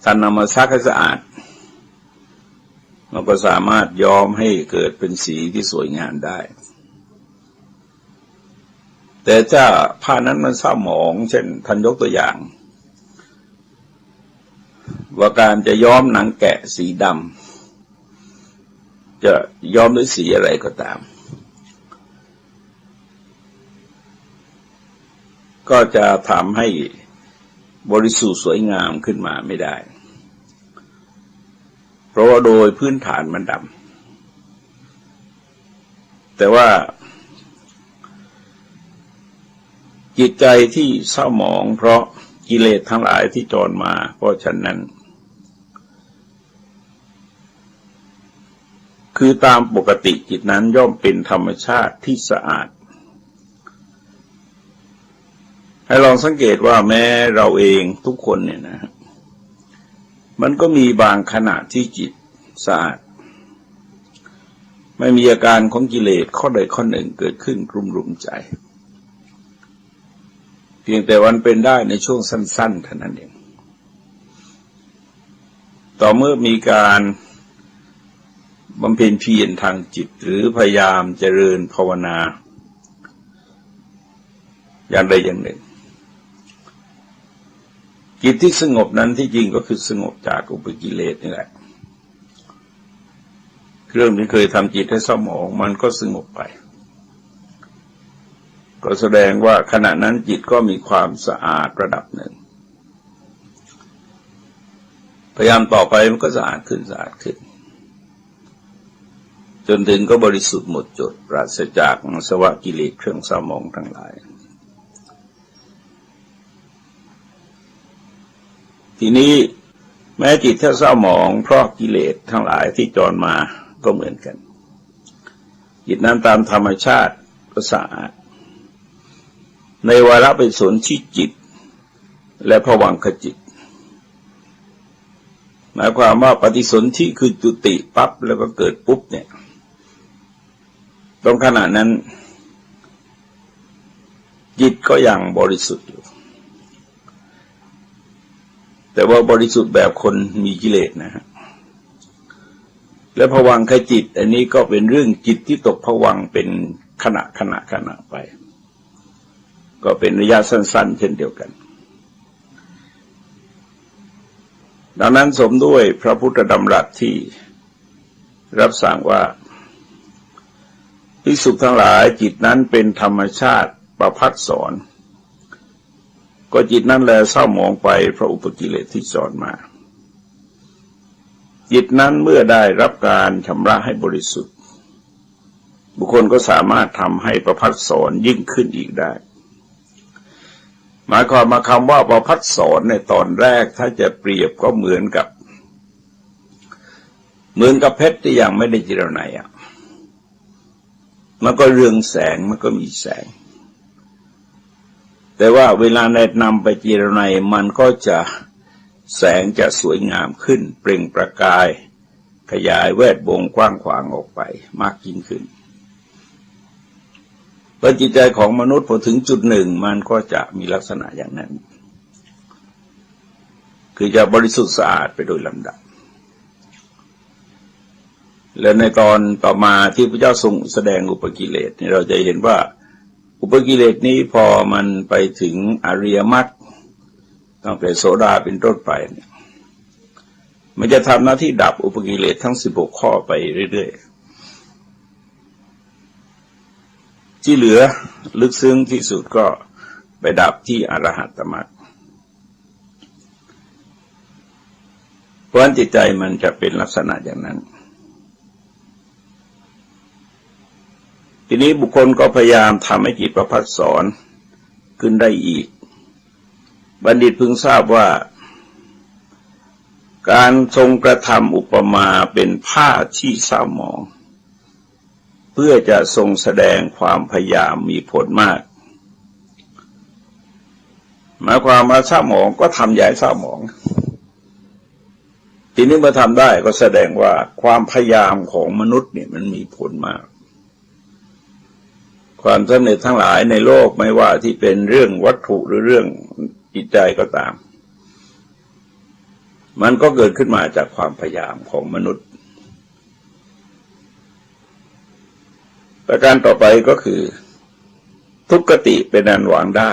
ท่านนำมาซักให้สะอาดมันก็สามารถย้อมให้เกิดเป็นสีที่สวยงามได้แต่ถ้าผ้านั้นมันเศร้าหมองเช่นท่านยกตัวอย่างว่าการจะย้อมหนังแกะสีดำจะย้อมด้วยสีอะไรก็ตามก็จะทำให้บริสุทธิ์สวยงามขึ้นมาไม่ได้เพราะว่าโดยพื้นฐานมันดำแต่ว่าจิตใจที่เศร้าหมองเพราะกิเลสทั้งหลายที่จรมาเพราะฉะนั้นคือตามปกติจิตนั้นย่อมเป็นธรรมชาติที่สะอาดให้ลองสังเกตว่าแม้เราเองทุกคนเนี่ยนะมันก็มีบางขณะที่จิตสะอาดไม่มีอาการของกิเลสข้อใดข้อหนึ่งเกิดขึ้นรุมใจเพียงแต่วันเป็นได้ในช่วงสั้นๆเท่านั้นเองต่อเมื่อมีการบำเพ็ญเพียรทางจิตหรือพยายามเจริญภาวนาอย่างใดอย่างหนึ่งจิตที่สงบนั้นที่จริงก็คือสงบจากอุปกิเลสนี่แหละเรื่องที่เคยทำจิตให้เศร้าหมองมันก็สงบไปก็แสดงว่าขณะนั้นจิตก็มีความสะอาดระดับหนึ่งพยายามต่อไปมันก็สะอาดขึ้นจนถึงก็บริสุทธิ์หมดจดปราศจากอาสวะกิเลสเครื่องเศร้าหมองทั้งหลายทีนี้แม้จิตถ้าเศร้าหมองเพราะกิเลสทั้งหลายที่จรมาก็เหมือนกันจิตนั้นตามธรรมชาติก็สะอาดในวาระเป็นสนที่จิตและภวังคจิตหมายความว่าปฏิสนธิคือจุติปั๊บแล้วก็เกิดปุ๊บเนี่ยตรงขณะนั้นจิตก็ยังบริสุทธิ์อยู่แต่ว่าบริสุทธิ์แบบคนมีกิเลสนะฮะและภวังคจิตอันนี้ก็เป็นเรื่องจิตที่ตกภวังค์เป็นขณะไปก็เป็นระยะสั้นๆเช่นเดียวกันดังนั้นสมด้วยพระพุทธดำรัสที่รับสั่งว่าภิกษุทั้งหลายจิตนั้นเป็นธรรมชาติประภัสสรก็จิตนั้นแลเศร้าหมองไปเพราะอุปกิเลสที่จรมาจิตนั้นเมื่อได้รับการชำระให้บริสุทธิ์บุคคลก็สามารถทำให้ประภัสสรยิ่งขึ้นอีกได้หมายความมาคำว่าประภัสสรในตอนแรกถ้าจะเปรียบก็เหมือนกับเพชรที่ยังไม่ได้เจรไนมันก็เรืองแสงมันก็มีแสงแต่ว่าเวลาในนำไปเจรไนมันก็จะแสงจะสวยงามขึ้นเปล่งประกายขยายแวดวงกว้างขวางออกไปมากยิ่งขึ้นเพราะจิตใจของมนุษย์พอถึงจุดหนึ่งมันก็จะมีลักษณะอย่างนั้นคือจะบริสุทธิ์สะอาดไปโดยลำดับและในตอนต่อมาที่พระเจ้าทรงแสดงอุปกิเลสนี่เราจะเห็นว่าอุปกิเลสนี้พอมันไปถึงอริยมรรคตั้งแต่โสดาเป็นต้นไปเนี่ยมันจะทำหน้าที่ดับอุปกิเลสทั้ง16ข้อไปเรื่อยๆที่เหลือลึกซึ้งที่สุดก็ไปดับที่อรหัตตมรรคเพราะฉะนั้นจิตใจมันจะเป็นลักษณะอย่างนั้นทีนี้บุคคลก็พยายามทำให้จิตประภัสสรขึ้นได้อีกบัณฑิตพึงทราบว่าการทรงกระทำอุปมาเป็นผ้าที่เศร้าหมองเพื่อจะทรงแสดงความพยายามมีผลมากหมายความว่าเศร้าหมองก็ทำใหญ่เศร้าหมองทีนี้เมื่อทำได้ก็แสดงว่าความพยายามของมนุษย์เนี่ยมันมีผลมากความสำเร็จทั้งหลายในโลกไม่ว่าที่เป็นเรื่องวัตถุหรือเรื่องจิตใจก็ตาม มันก็เกิดขึ้นมาจากความพยายามของมนุษย์ประการต่อไปก็คือทุกขติเป็นอันหวังได้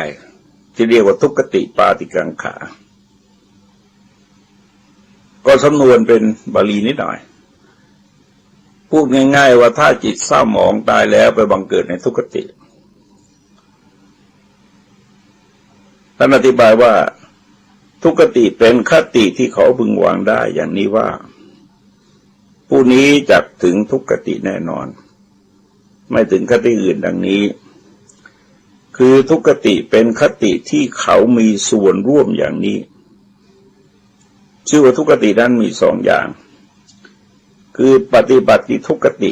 ที่เรียกว่าทุกขติปาติกังขาก็สำนวนเป็นบาลีนิดหน่อยพูดง่ายๆว่าถ้าจิตเศร้าหมองตายแล้วไปบังเกิดในทุกขติท่านอธิบายว่าทุกขติเป็นคติที่เขาพึงหวังได้อย่างนี้ว่าผู้นี้จักถึงทุกขติแน่นอนไม่ถึงคติอื่นดังนี้คือทุกขติเป็นคติที่เขามีส่วนร่วมอย่างนี้ชื่อว่าทุกขตินั้นมีสองอย่างคือปฏิบัติทุกขติ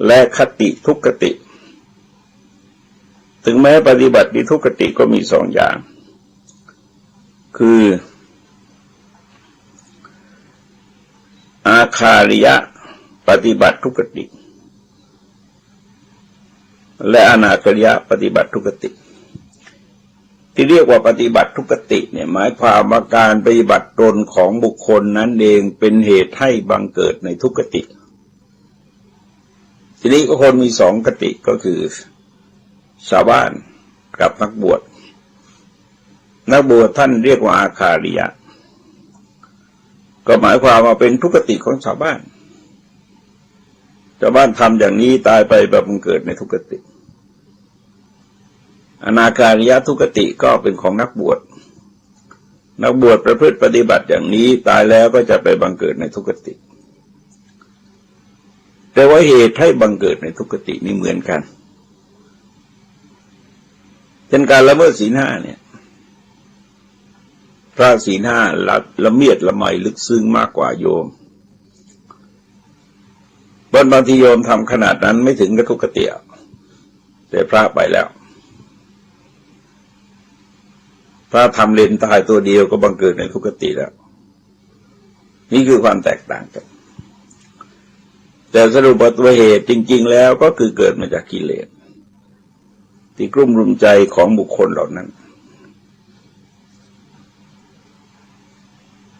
และคติทุกขติถึงแม้ปฏิบัติทุกขติก็มีสองอย่างคืออาคาริยะปฏิบัติทุกขติและอนาคาริยะปฏิบัติทุกขติที่เรียกว่าปฏิบัติทุกขติเนี่ยหมายความว่าการปฏิบัติตนของบุคคลนั้นเองเป็นเหตุให้บังเกิดในทุกขติทีนี้ก็คนมีสองคติก็คือชาวบ้านกับนักบวชท่านเรียกว่าอาคาริยะก็หมายความว่าเป็นทุกขติของชาวบ้านทำอย่างนี้ตายไปแบบบังเกิดในทุกขติอนาคาริยะทุกขติก็เป็นของนักบวชประพฤติปฏิบัติอย่างนี้ตายแล้วก็จะไปบังเกิดในทุกขติแต่ว่าเหตุให้บังเกิดในทุกขตินี่เหมือนกันเช่นการละเมิดศีลห้าเนี่ยพระศีลห้าละเมียดละไมลึกซึ้งมากกว่าโยมบางทีโยมทำขนาดนั้นไม่ถึงกับทุกขติแต่พระไปแล้วพระทำเลนตายตัวเดียวก็บังเกิดในทุกขติแล้วนี่คือความแตกต่างกันแต่สรุปว่าตัวเหตุจริงๆแล้วก็คือเกิดมาจากกิเลสที่กลุ่มรุมใจของบุคคลเหล่านั้น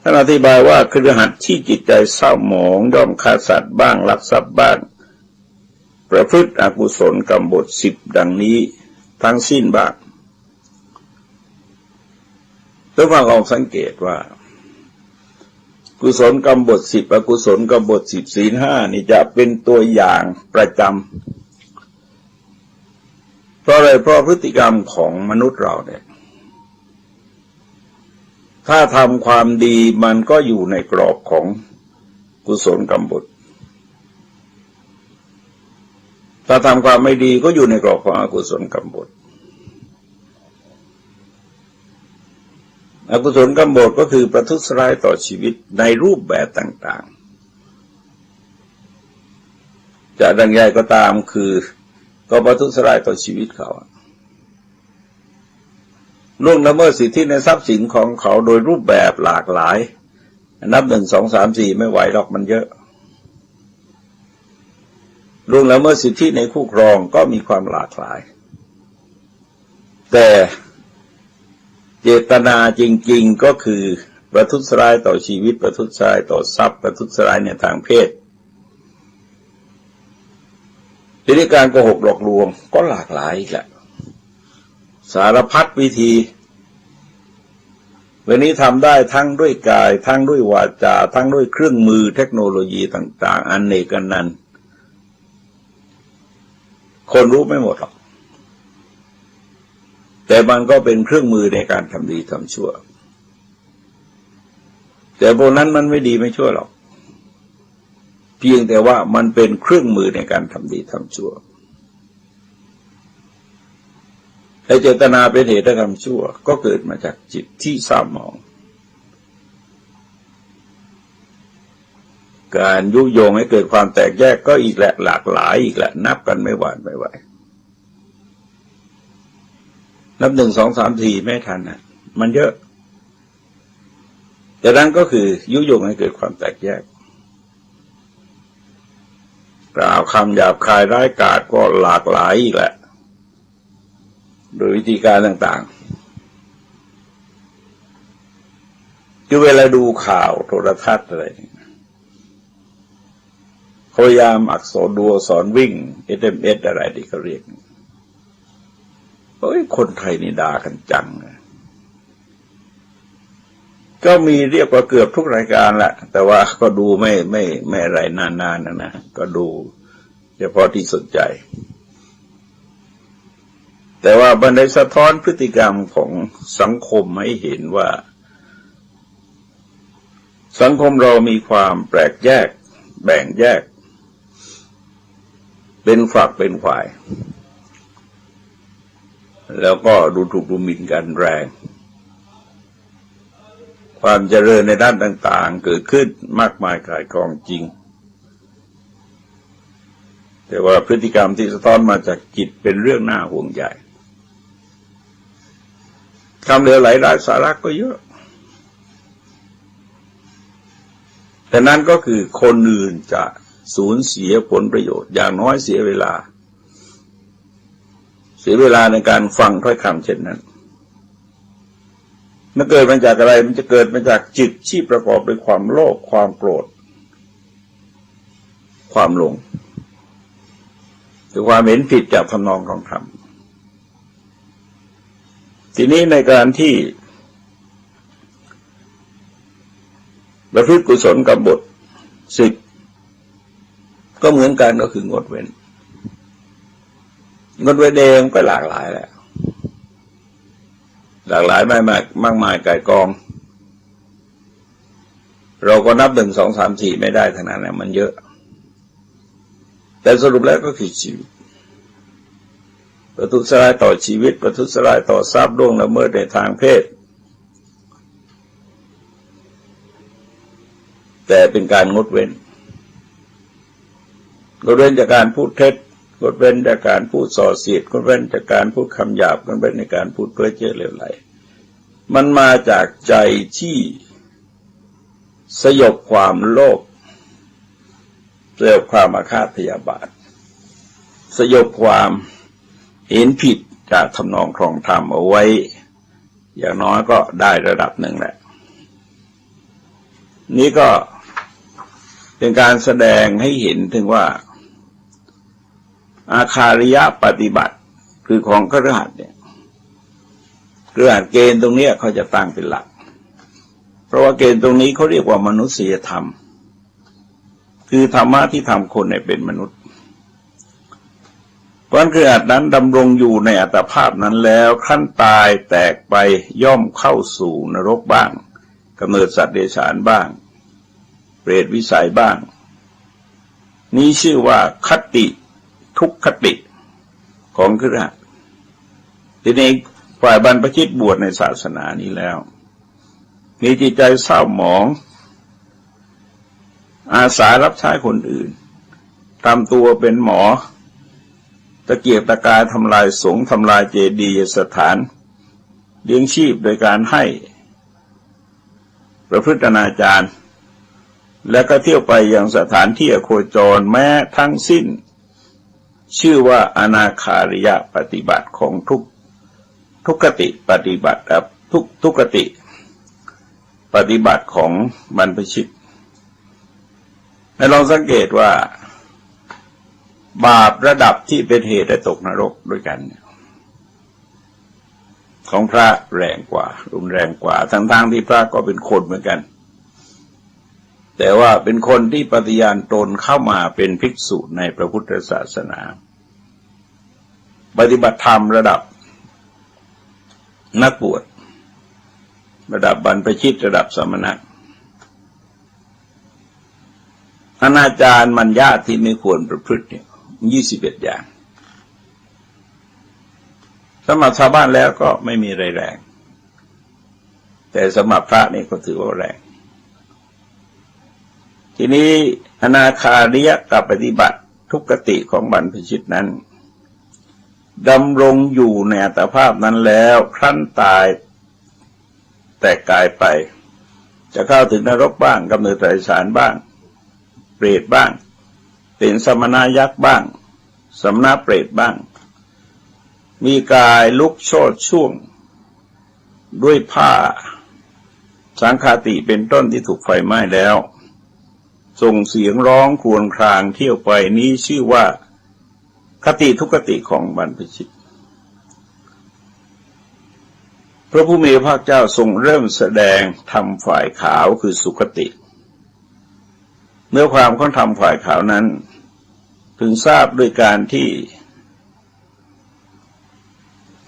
ท่านอธิบายว่าคฤหัสถ์ที่จิตใจเศร้าหมองย่อมฆ่าสัตว์บ้างลักทรัพย์บ้างประพฤติอกุศลกรรมบท10ดังนี้ทั้งสิ้นบ้างต้องลองสังเกตว่ากุศลกรรมบท10อกุศลกรรมบท10ศีล5นี่จะเป็นตัวอย่างประจำเพราะอะไรเพราะพฤติกรรมของมนุษย์เราเนี่ยถ้าทำความดีมันก็อยู่ในกรอบของกุศลกรรมบทถ้าทำความไม่ดีก็อยู่ในกรอบของอกุศลกรรมบทอกุศลกรรมบทก็คือประทุษร้ายต่อชีวิตในรูปแบบต่างๆจะดังใหญ่ก็ตามคือก็ประทุษร้ายต่อชีวิตเขาล่วงละเมิดสิทธิในทรัพย์สินของเขาโดยรูปแบบหลากหลายนับ1 2 3 4ไม่ไหวหรอกมันเยอะล่วงละเมิดสิทธิในคู่ครองก็มีความหลากหลายแต่เจตนาจริงๆก็คือประทุษร้ายต่อชีวิตประทุษร้ายต่อทรัพย์ประทุษร้ายในทางเพศทีนี้การโกหกหลอกลวงก็หลากหลายอีกแหละสารพัดวิธีวันนี้ทำได้ทั้งด้วยกายทั้งด้วยวาจาทั้งด้วยเครื่องมือเทคโนโลยีต่างๆอันเนกอันนันต์คนรู้ไม่หมดหรอกแต่มันก็เป็นเครื่องมือในการทำดีทำชั่วแต่พวกนั้นมันไม่ดีไม่ชั่วหรอกเพียงแต่ว่ามันเป็นเครื่องมือในการทำดีทำชั่วไอ้เจตนาเป็นเหตุให้ทำชั่วก็เกิดมาจากจิตที่เศร้าหมองการยุยงให้เกิดความแตกแยกก็อีกแหละหลากหลายอีกแหละนับกันไม่หวานไม่ไหวนับ1 2 3 4ไม่ทันนะมันเยอะแต่นั้นก็คือยุยงให้เกิดความแตกแยกกล่าวคำหยาบคายร้ายกาจก็หลากหลายอีกแหละโดยวิธีการต่างๆ คือเวลาดูข่าวโทรทัศน์อะไรพยายามอักษรดูอักษรวิ่ง SMS อะไรที่เขาเรียกคนไทยนี่ด่ากันจังก็มีเรียกว่าเกือบทุกรายการแหละแต่ว่าก็ดูไม่อะไรนานๆนะก็ดูเฉพาะที่สนใจแต่ว่าบันไดสะท้อนพฤติกรรมของสังคมให้เห็นว่าสังคมเรามีความแปลกแยกแบ่งแยกเป็นฝักเป็นฝ่ายแล้วก็ดูถูกดูหมิ่นกันแรงความเจริญในด้านต่างๆเกิดขึ้นมากมายกายกองจริงแต่ว่าพฤติกรรมที่สะท้อนมาจากจิตเป็นเรื่องน่าห่วงใยคำเหลวไหลไร้สาระก็เยอะแต่นั้นก็คือคนอื่นจะสูญเสียผลประโยชน์อย่างน้อยเสียเวลาในการฟังถ้อยคำเช่นนั้นมันเกิดมาจากอะไรมันจะเกิดมาจากจิตที่ประกอบด้วยความโลภความโกรธความหลงคือความเห็นผิดจากทำนองของธรรมทีนี้ในการที่ประพฤติกุศลกรรมบท10ก็เหมือนกันก็คืองดเว้นเองก็หลากหลายแหละหลากหลายมากมายก่ายกองเราก็นับ1 2 3 4ไม่ได้ทั้งนั้นนะมันเยอะแต่สรุปแล้วก็คือชีวิตประทุษร้ายต่อชีวิตประทุษร้ายต่อทรัพย์ล่วงละเมิดในทางเพศแต่เป็นการงดเว้นจากการพูดเท็จงดเว้นจากการพูดส่อเสียดงดเว้นจากการพูดคำหยาบงดเว้นในการพูดเพ้อเจ้อเลวไหลมันมาจากใจที่สยบความโลภสยบความอาฆาตพยาบาทสยบความเห็นผิดจากทำนองครองธรรมเอาไว้อย่างน้อยก็ได้ระดับหนึ่งแหละนี่ก็เป็นการแสดงให้เห็นถึงว่าอาคาริยะปฏิบัติคือของคฤหัสถ์เนี่ยคฤหัสถ์เกณฑ์ตรงนี้เขาจะตั้งเป็นหลักเพราะว่าเกณฑ์ตรงนี้เขาเรียกว่ามนุษยธรรมคือธรรมะที่ทำคนให้เป็นมนุษย์เพราะคฤหัสถ์นั้นดำรงอยู่ในอัตภาพนั้นแล้วขั้นตายแตกไปย่อมเข้าสู่นรกบ้างกำเนิดสัตว์เดรัจฉานบ้างเปรตวิสัยบ้างนี้ชื่อว่าคติทุกขติของคฤหัสถ์ทีนี้ฝ่ายบรรพชิตบวชในศาสนานี้แล้วมีจิตใจเศร้าหมองอาสารับใช้คนอื่นทำตัวเป็นหมอตะเกียกตะกายทำลายสงฆ์ทำลายเจดีย์สถานเลี้ยงชีพโดยการให้ประพฤติอนาจารและก็เที่ยวไปยังสถานที่อโคจรแม้ทั้งสิ้นชื่อว่าอนาคาริยปฏิบัติของทุกขติปฏิบัติครับทุกขติปฏิบัติของบรรพชิตให้ลองสังเกตว่าบาประดับที่เป็นเหตุให้ตกนรกด้วยกันของพระแรงกว่ารุนแรงกว่าทั้งที่พระก็เป็นคนเหมือนกันแต่ว่าเป็นคนที่ปฏิญาณตนเข้ามาเป็นภิกษุในพระพุทธศาสนาปฏิบัติธรรมระดับนักบวชระดับบรรพชิตระดับสมณะอนาจารมัญญาที่ไม่ควรประพฤติเนี่ย21อย่างสำหรับชาวบ้านแล้วก็ไม่มีอะไรแรงแต่สำหรับพระนี่ก็ถือว่าแรงทีนี้อนาคาริยกับปฏิบัติทุกขติของบรรพชิตนั้นดำรงอยู่ในอัตภาพนั้นแล้วครั้นตายแตกกายไปจะเข้าถึงนรกบ้างกำเนิดไตรสารบ้างเปรตบ้างเป็นสมณยักษ์บ้างสมณเปรตบ้างมีกายลุกโชติช่วงด้วยผ้า สังฆาติเป็นต้นที่ถูกไฟไหม้แล้วส่งเสียงร้องครวญครางเที่ยวไปนี้ชื่อว่าคติทุกขติของบรรพชิตพระผู้มีพระภาคเจ้าทรงเริ่มแสดงธรรมฝ่ายขาวคือสุคติเนื้อความของธรรมฝ่ายขาวนั้นพึงทราบด้วยการที่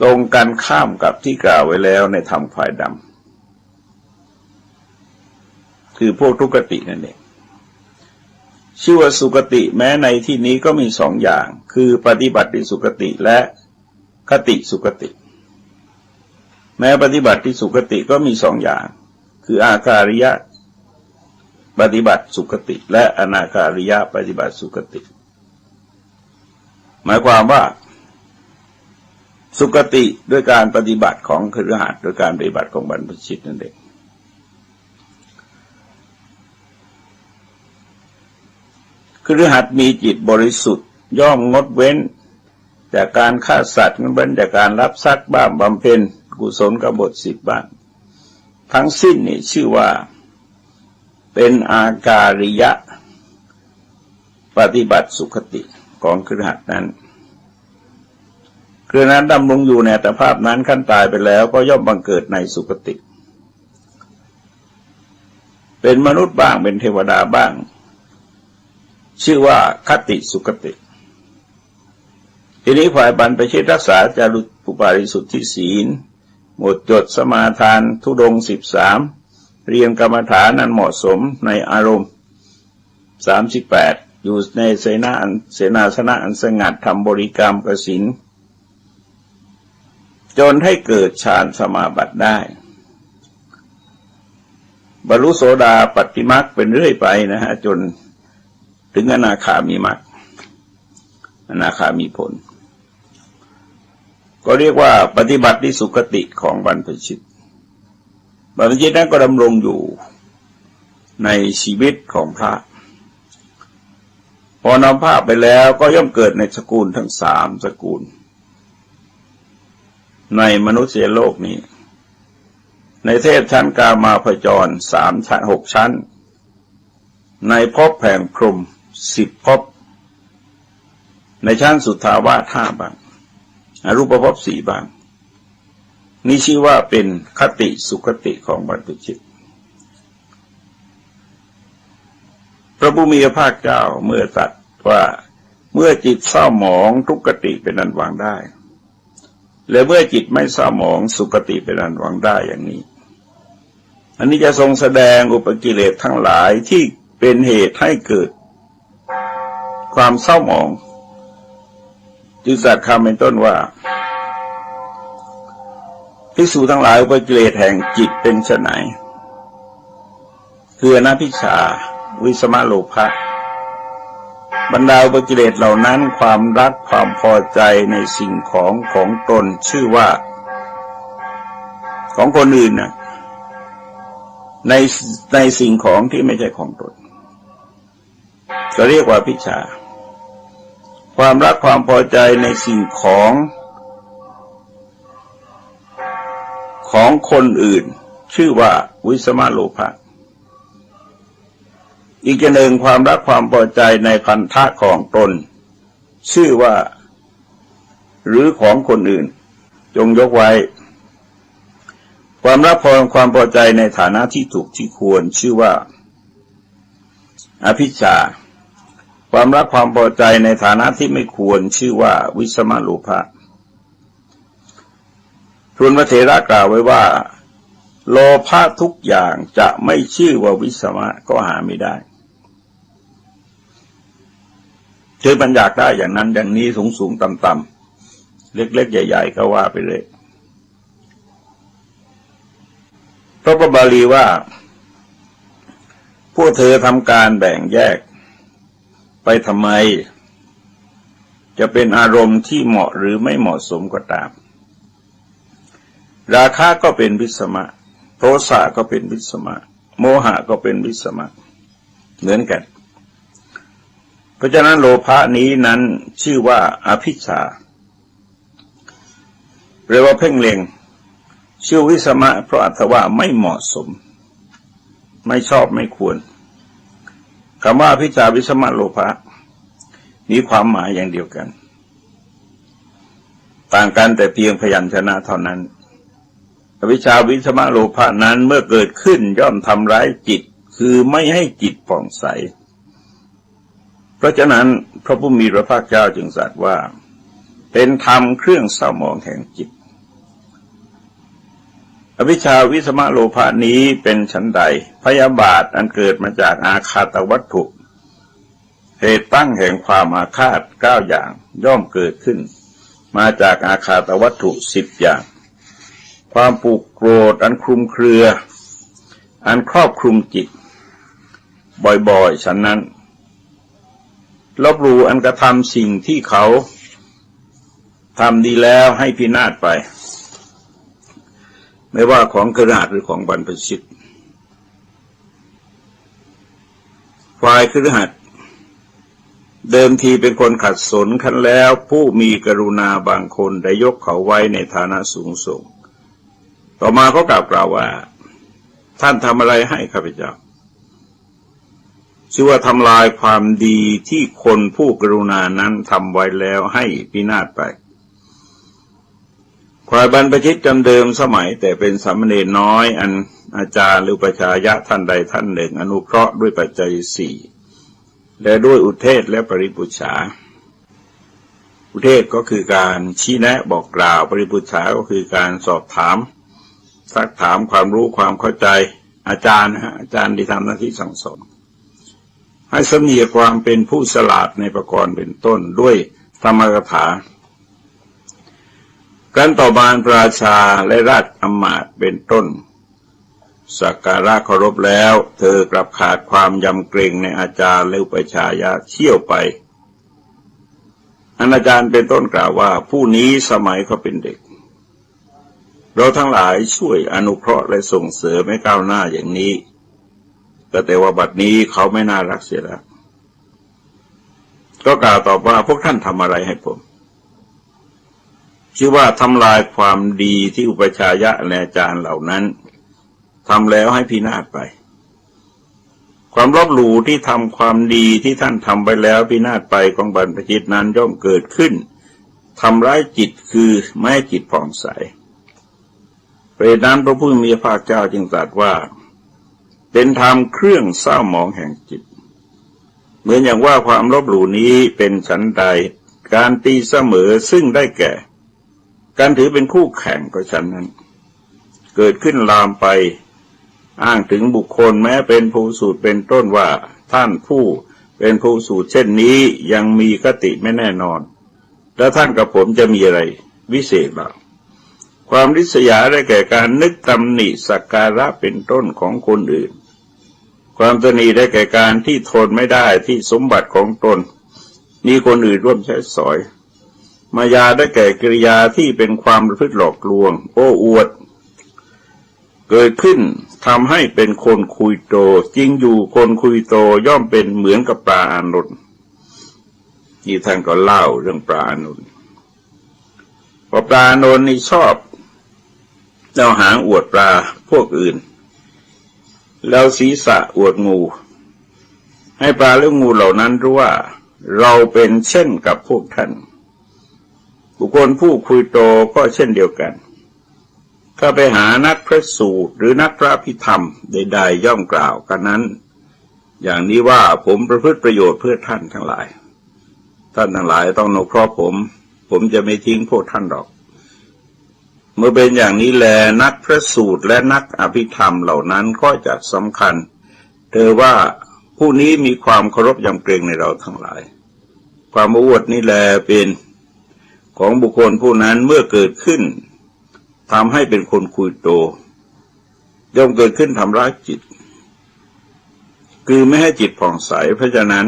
ตรงกันข้ามกับที่กล่าวไว้แล้วในธรรมฝ่ายดำคือพวกทุกขตินั่นเองชื่อว่าสุคติแม้ในที่นี้ก็มีสองอย่างคือปฏิบัติสุคติและคติสุคติแม้ปฏิบัติที่สุคติก็มีสองอย่างคืออาการิยะปฏิบัติสุคติและอนาการิยะปฏิบัติสุคติหมายความว่าสุคติด้วยการปฏิบัติของคฤหัสถ์ด้วยการปฏิบัติของบรรพชิตนั่นเองคฤหัสถ์มีจิตบริสุทธิ์ย่อมงดเว้นจากการฆ่าสัตว์งดเว้นจากการลักทรัพย์บ้างบำเพ็ญกุศลกบฏ10บ้างทั้งสิ้นนี่ชื่อว่าเป็นอาการิยะปฏิบัติสุคติของคฤหัสถ์นั้นคือนั้นดำรงอยู่ในอัตภาพนั้นขั้นตายไปแล้วก็ย่อมบังเกิดในสุคติเป็นมนุษย์บ้างเป็นเทวดาบ้างชื่อว่าคติสุคติทีนี้ฝ่ายบรรพชิตรักษาจารุปาริสุทธิศีลหมดจดสมาทานธุดงค์13เรียนกรรมฐานนั้นเหมาะสมในอารมณ์38อยู่ในเสนาสนะอันสงัดทำบริกรรมกสิณจนให้เกิดฌานสมาบัติได้บรรลุโสดาปัตติมรรคเป็นเรื่อยไปนะฮะจนถึงอนาคามีมรรคอนาคามีผลก็เรียกว่าปฏิบัติที่สุคติของบรรพชิตบรรพชิตนั้นก็ดำรงอยู่ในชีวิตของพระพอนำภาพไปแล้วก็ย่อมเกิดในสกุลทั้ง3สกุลในมนุษยโลกนี้ในเทพชั้นกามาพจร3ชั้น6ชั้นในภพแห่งพรหม10ภพในชั้นสุทธาวาส5บ้างอรูปภพ4บ้างนี่ชื่อว่าเป็นคติสุคติของบรรพชิตพระผู้มีพระภาคเจ้าเมื่อตรัสว่าเมื่อจิตเศร้าหมองทุกขติเป็นอันวางได้และเมื่อจิตไม่เศร้าหมองสุคติเป็นอันวางได้อย่างนี้อันนี้จะทรงแสดงอุปกิเลสทั้งหลายที่เป็นเหตุให้เกิดความเศร้าหมองจึงตรัสคำเป็นต้นว่าภิกษุทั้งหลายอุปกิเลสแห่งจิตเป็นไฉนคืออภิชฌาวิสมโลภะบรรดาอุปกิเลสเหล่านั้นความรักความพอใจในสิ่งของตนชื่อว่าของคนอื่นนะในสิ่งของที่ไม่ใช่ของตนก็เรียกว่าอภิชฌาความรักความพอใจในสิ่งของคนอื่นชื่อว่าวิสมโลภะอีกอย่างหนึ่งความรักความพอใจในพันธะของตนชื่อว่าหรือของคนอื่นจงยกไว้ความรักความพอใจในฐานะที่ถูกที่ควรชื่อว่าอภิชฌาความรักความพอใจในฐานะที่ไม่ควรชื่อว่าวิสมโลภะส่วนพระเถระกล่าวไว้ว่าโลภะทุกอย่างจะไม่ชื่อว่าวิสมะก็หาไม่ได้คือมันอยากได้อย่างนั้นอย่างนี้สูงต่ำๆเล็กๆใหญ่ๆก็ว่าไปเลยพระบาลีว่าพวกเธอทำการแบ่งแยกไปทำไมจะเป็นอารมณ์ที่เหมาะหรือไม่เหมาะสมก็ตามราคะก็เป็นวิสมะโทสะก็เป็นวิสมะโมหะก็เป็นวิสมะเหมือนกันเพราะฉะนั้นโลภะนี้นั้นชื่อว่าอภิชฌาแปลว่าเพ่งเล็งชื่อวิสมะเพราะอรรถว่าไม่เหมาะสม ไม่ชอบไม่ควรคำว่าอภิชฌาวิสมะโลภะมีความหมายอย่างเดียวกันต่างกันแต่เพียงพยัญชนะเท่านั้นอวิชชาวิสมะโลภะนั้นเมื่อเกิดขึ้นย่อมทำร้ายจิตคือไม่ให้จิตผ่องใสเพราะฉะนั้นพระผู้มีพระภาคเจ้าจึงตรัสว่าเป็นธรรมเครื่องเศร้าหมองแห่งจิตอวิชชาวิสมะโลภะนี้เป็นฉันใดพยาบาทอันเกิดมาจากอาฆาตวัตถุเหตุตั้งแห่งความอาฆาต9อย่างย่อมเกิดขึ้นมาจากอาฆาตวัตถุ10อย่างความผูกโกรธอันคลุมเครืออันครอบคลุมจิตบ่อยๆฉะนั้นลบหลู่อันกระทำสิ่งที่เขาทำดีแล้วให้พินาศไปไม่ว่าของคฤหัสถ์หรือของบรรพชิตฝ่ายคฤหัสถ์เดิมทีเป็นคนขัดสนขันแล้วผู้มีกรุณาบางคนได้ยกเขาไว้ในฐานะสูงส่งต่อมาเขากล่าวว่าท่านทำอะไรให้ข้าพเจ้าชื่อว่าทำลายความดีที่คนผู้กรุณานั้นทำไว้แล้วให้พินาศไปฝ่ายบรรพชิตจำเดิมสมัยแต่เป็นสามเณรน้อยอันอาจารย์หรืออุปัชฌายะท่านใดท่านหนึ่งอนุเคราะห์ด้วยปัจจัย4และด้วยอุเทศและปริปุจฉาอุเทศก็คือการชี้แนะบอกกล่าวปริปุจฉาก็คือการสอบถามซักถามความรู้ความเข้าใจอาจารย์อาจารย์ที่ทำหน้าที่สั่งสอนให้สำเนียกความเป็นผู้ฉลาดในประกรณ์เป็นต้นด้วยธรรมกถาการต่อบานพระราชาและราชอำมาตย์เป็นต้นสักการะเคารพแล้วเธอกลับขาดความยำเกรงในอาจารย์และอุปัชฌายะเชี่ยวไปอาจารย์เป็นต้นกล่าวว่าผู้นี้สมัยเขาเป็นเด็กเราทั้งหลายช่วยอนุเคราะห์และส่งเสริมให้ก้าวหน้าอย่างนี้แต่ว่าบัดนี้เขาไม่น่ารักเสียแล้วก็กล่าวตอบว่าพวกท่านทำอะไรให้ผมชื่อว่าทำลายความดีที่อุปัชฌายะและอาจารย์เหล่านั้นทำแล้วให้พินาศไปความลบหลู่ที่ทำความดีที่ท่านทำไปแล้วพินาศไปของบรรพชิตนั้นย่อมเกิดขึ้นทำร้ายจิตคือไม่ให้จิตผ่องใสเพราะนั้นพระผู้มีพระภาคเจ้าจึงตรัสว่าเป็นธรรมเครื่องเศร้าหมองแห่งจิตเหมือนอย่างว่าความลบหลู่นี้เป็นฉันใดการตีเสมอซึ่งได้แก่การถือเป็นคู่แข่งก็ฉันนั้นเกิดขึ้นลามไปอ้างถึงบุคคลแม้เป็นผู้สูตรเป็นต้นว่าท่านผู้เป็นผู้สูตรเช่นนี้ยังมีคติไม่แน่นอนแล้วท่านกับผมจะมีอะไรวิเศษบ้างความริษยาได้แก่การนึกตำหนิสักการะเป็นต้นของคนอื่นความตนีได้แก่การที่ทนไม่ได้ที่สมบัติของตนมีคนอื่นร่วมใช้สอยมายาได้แก่กิริยาที่เป็นความประพฤติหลอกลวงโอ้อวดเกิดขึ้นทำให้เป็นคนคุยโตจริงอยู่คนคุยโตย่อมเป็นเหมือนกับปลาอานนท์ที่ท่านก็เล่าเรื่องปลาอานนท์พอปลาอานนท์นี่ชอบเอาหางอวดปลาพวกอื่นแล้วศีรษะอวดงูให้ปลาและงูเหล่านั้นรู้ว่าเราเป็นเช่นกับพวกท่านบุคคลผู้คุยโตก็เช่นเดียวกันถ้าไปหานักพระสูตรหรือนักพระพิธรรมใดๆย่อมกล่าวกันนั้นอย่างนี้ว่าผมประพฤติประโยชน์เพื่อท่านทั้งหลายท่านทั้งหลายต้องอนุเคราะห์ผมจะไม่ทิ้งพวกท่านหรอกเมื่อเป็นอย่างนี้แลนักพระสูตรและนักอภิธรรมเหล่านั้นก็จะสำคัญเธอว่าผู้นี้มีความเคารพยำเกรงในเราทั้งหลายความอวดนี่แลเป็นของบุคคลผู้นั้นเมื่อเกิดขึ้นทำให้เป็นคนคุยโตย่อมเกิดขึ้นทำร้ายจิตคือไม่ให้จิตผ่องใสเพราะฉะนั้น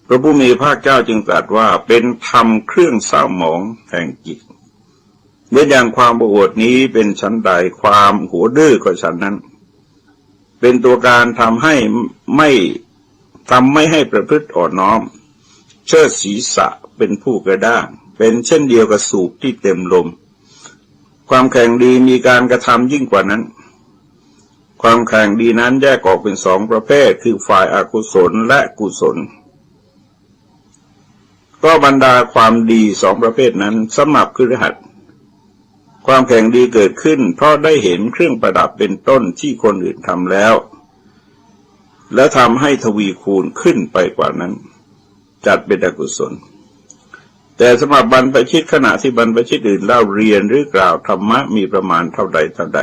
พระผู้มีพระภาคเจ้าจึงตรัสว่าเป็นธรรมเครื่องเศร้าหมองแห่งจิตเมื่ออย่างความอวดนี้เป็นชั้นใดความหัวดื้อก็ชั้นนั้นเป็นตัวการทำไม่ให้ประพฤติอ่อนน้อมเชิดศีรษะเป็นผู้กระด้างเป็นเช่นเดียวกับสูบที่เต็มลมความแข่งดีมีการกระทำยิ่งกว่านั้น ความแข่งดีนั้นแยกออกเป็นสองประเภทคือฝ่ายอกุศลและกุศลก็บรรดาความดีสองประเภทนั้นสำหรับคฤหัสถ์ความแข่งดีเกิดขึ้นเพราะได้เห็นเครื่องประดับเป็นต้นที่คนอื่นทำแล้วและทำให้ทวีคูณขึ้นไปกว่านั้นจัดเป็นอกุศลแต่สำหรับบรรพชิตขณะที่บรรพชิตอื่นเล่าเรียนหรือกล่าวธรรมะมีประมาณเท่าใด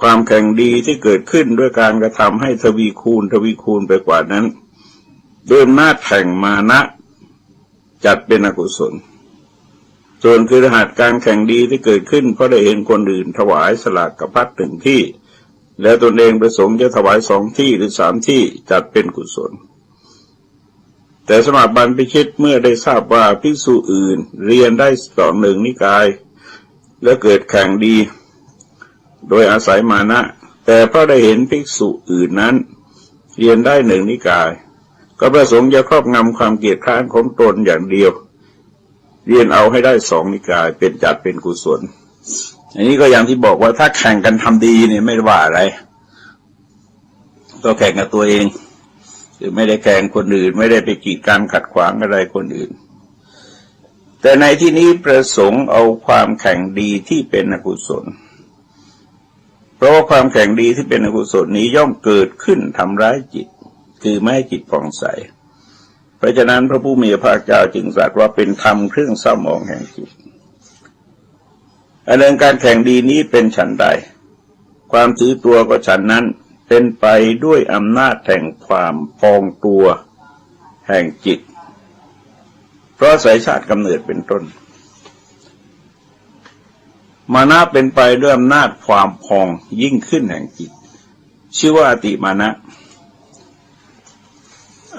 ความแข่งดีที่เกิดขึ้นด้วยการกระทำให้ทวีคูณไปกว่านั้นด้วยอำนาจแห่งมานะจัดเป็นอกุศลส่วนคฤหัสถ์การแข่งดีที่เกิดขึ้นเพราะได้เห็นคนอื่นถวายสลากกภัตหนึ่งที่แล้วตนเองประสงค์จะถวายสองที่หรือสามที่จัดเป็นกุศลแต่สำหรับบรรพชิตเมื่อได้ทราบว่าภิกษุอื่นเรียนได้ต่อหนึ่งนิกายและเกิดแข่งดีโดยอาศัยมานะแต่เพราะได้เห็นภิกษุอื่นนั้นเรียนได้หนึ่งนิกายก็ประสงค์จะครอบงำความเกียจคร้านของตนอย่างเดียวเรียนเอาให้ได้สองนิกายเป็นจัดเป็นกุศลอันนี้ก็อย่างที่บอกว่าถ้าแข่งกันทำดีเนี่ยไม่ว่าอะไรก็แข่งกับตัวเองคือไม่ได้แข่งคนอื่นไม่ได้ไปกีดกันขัดขวางอะไรคนอื่นแต่ในที่นี้ประสงค์เอาความแข่งดีที่เป็นอกุศลเพราะว่าความแข่งดีที่เป็นอกุศลนี้ย่อมเกิดขึ้นทำร้ายจิตคือไม่ให้จิตผ่องใสเพราะฉะนั้นพระผู้มีพระภาคเจ้าจึงตรัสว่าเป็นธรรมเครื่องเศร้าหมองแห่งจิตอันเรื่องการแข่งดีนี้เป็นฉันใดความถือตัวก็ฉันนั้นเป็นไปด้วยอำนาจแห่งความพองตัวแห่งจิตเพราะสายชาติกำเนิดเป็นต้นมานะเป็นไปด้วยอำนาจความพองยิ่งขึ้นแห่งจิตชื่อว่าอติมานะ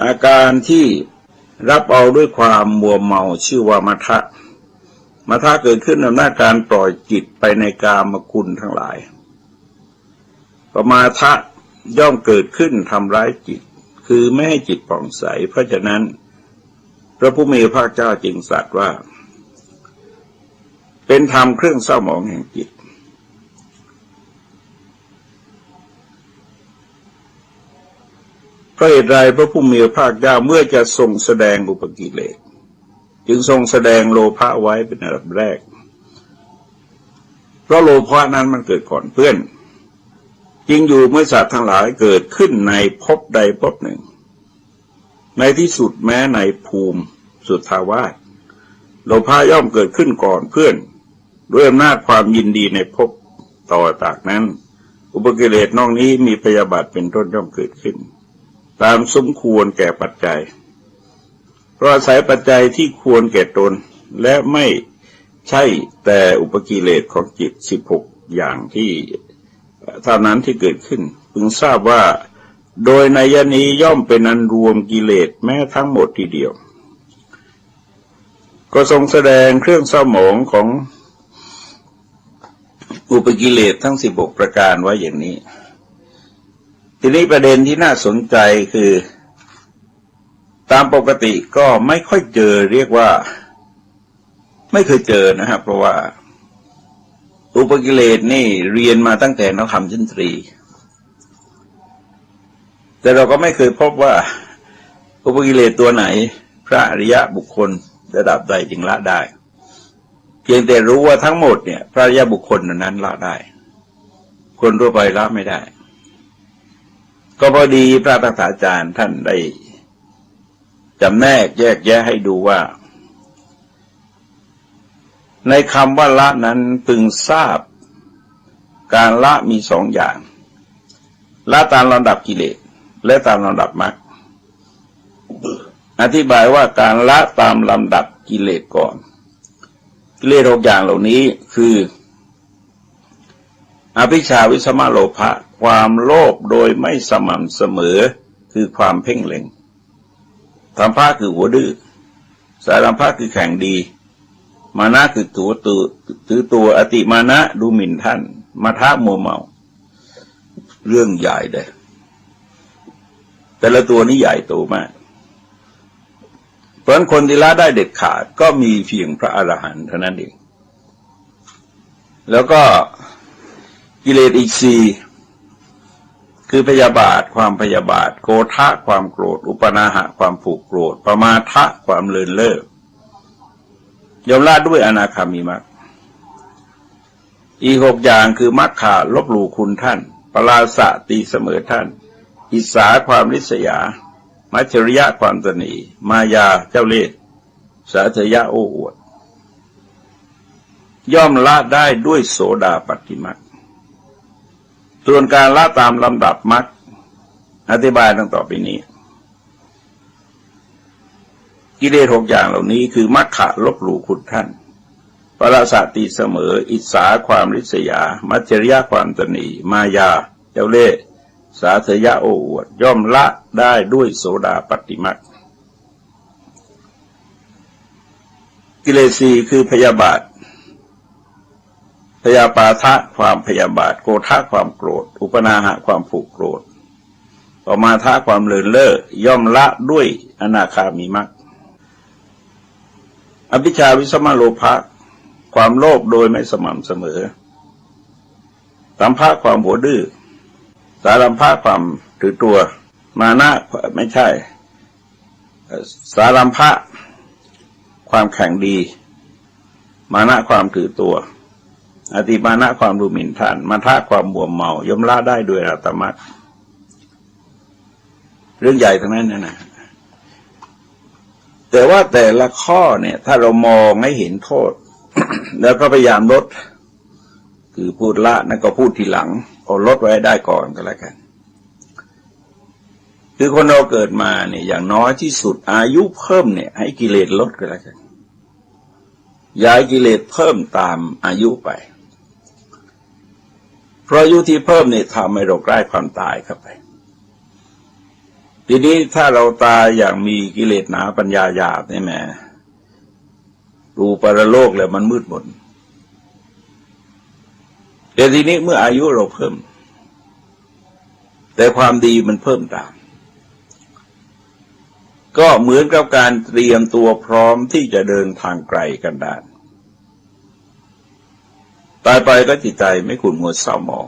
อาการที่รับเอาด้วยความมัวเมาชื่อว่ามัทธะเกิดขึ้นอำนาจการปล่อยจิตไปในกามคุณทั้งหลายปมาทะย่อมเกิดขึ้นทำร้ายจิตคือไม่ให้จิตผ่องใสเพราะฉะนั้นพระผู้มีพระภาคเจ้าจึงตรัสว่าเป็นธรรมเครื่องเศร้าหมองแห่งจิตเพราะเหตุใดพระผู้มีพระภาคเจ้าเมื่อจะทรงแสดงอุปกิเลสจึงทรงแสดงโลภะไว้เป็นอันดับแรกเพราะโลภะนั้นมันเกิดก่อนเพื่อนจริงอยู่เมื่อสัตว์ทั้งหลายเกิดขึ้นในภพใดภพหนึ่งในที่สุดแม้ในภูมิสุทธาวาสโลภะย่อมเกิดขึ้นก่อนเพื่อนด้วยอำนาจความยินดีในภพต่อจากนั้นอุปกิเลสนอกนี้มีพยาบาทเป็นต้นย่อมเกิดขึ้นตามสมควรแก่ปัจจัยเพราะอาศัยปัจจัยที่ควรแก่ตนและไม่ใช่แต่อุปกิเลสของจิต16อย่างที่เท่านั้นที่เกิดขึ้นพึงทราบว่าโดยนัยนี้ย่อมเป็นอันรวมกิเลสแม้ทั้งหมดทีเดียวก็ทรงแสดงเครื่องเศร้าหมองของอุปกิเลสทั้ง16ประการไว้อย่างนี้ทีนี้ประเด็นที่น่าสนใจคือตามปกติก็ไม่ค่อยเจอเรียกว่าไม่เคยเจอนะครับเพราะว่าอุปกิเลสนี่เรียนมาตั้งแต่นักธรรมชั้นตรีแต่เราก็ไม่เคยพบว่าอุปกิเลสตัวไหนพระอริยะบุคคลระดับใดจึงละได้เพียงแต่รู้ว่าทั้งหมดเนี่ยพระอริยบุคคลนั้นละได้คนทั่วไปละไม่ได้ก็พอดีพระตถาจารย์ท่านได้จำแนกแยกแยะให้ดูว่าในคำว่าละนั้นพึงทราบการละมีสองอย่างละตามลำดับกิเลสและตามลำดับมรรคอธิบายว่าการละตามลำดับกิเลสก่อนกิเลส6อย่างเหล่านี้คืออภิชฌาวิสมโลภะความโลภโดยไม่สม่ำเสมอคือความเพ่งเล็งธัมภะคือหัวดื้อสารัมภะคือแข่งดีมานะคือถือตัวอติมานะดูหมิ่นท่านมัทธะมัวเมาเรื่องใหญ่เลยแต่ละตัวนี้ใหญ่โตมากเพราะฉะนั้นคนที่ละได้เด็ดขาดก็มีเพียงพระอรหันต์เท่านั้นเองแล้วก็กิเลสอีก คือพยาบาทความพยาบาทโกฏะความโกรธอุปนาหะความผูกโกรธปมาทะความเลินเล่อยอมละด้วยอนาคามิมรรคอีก6อย่างคือมัคคะลบหลู่คุณท่านปราศะตีเสมอท่านอิสาความริษยามัจฉริยะความตนีมายาเจ้าเล่ห์สาธยะโอ้อวดย่อมละได้ด้วยโสดาปัตติมรรคส่วนการละตามลำดับมรรคอธิบายดังต่อไปนี้กิเลส6อย่างเหล่านี้คือมัคคะลบหลู่คุณท่านปราศะตีเสมออิสาความริษยามัจฉริยะความตนีมายาเจ้าเล่ห์สาธยะโอ้อวดย่อมละได้ด้วยโสดาปัตติมรรคกิเลส4คือพยาบาทพยาปาทะความพยาบาทโกฏะความโกรธอุปนาหะความผูกโกรธปมาทะความเลินเล่อย่อมละด้วยอนาคามิมรรคอภิชฌาวิสมโลภะความโลภโดยไม่สม่ำเสมอสัมภะความหัวดื้อสารัมภะความถือตัวมานะไม่ใช่สารัมภะความแข่งดีมานะความถือตัวอติมานะความดูหมิ่นท่านมัทธะความบวมเมาย่อมละได้ด้วยอรหัตมรรคเรื่องใหญ่ทั้งนั้นนะแต่ว่าแต่ละข้อเนี่ยถ้าเรามองให้เห็นโทษ แล้วก็พยายามลดคือพูดละนั่นก็พูดทีหลังเอาลดไว้ได้ก่อนก็แล้วกันคือคนเราเกิดมาเนี่ยอย่างน้อยที่สุดอายุเพิ่มเนี่ยให้กิเลสลดก็แล้วกันย้ายกิเลสเพิ่มตามอายุไปเพราะอายุที่เพิ่มเนี่ยทำให้เราใกล้ความตายเข้าไปทีนี้ถ้าเราตายอย่างมีกิเลสหนาปัญญาหยาบนี่แหมรูปรโลกแล้วมันมืดมนแต่ทีนี้เมื่ออายุเราเพิ่มแต่ความดีมันเพิ่มตามก็เหมือนกับการเตรียมตัวพร้อมที่จะเดินทางไกลกันดารตายไปก็จิตใจไม่ขุ่นมัวเศร้าหมอง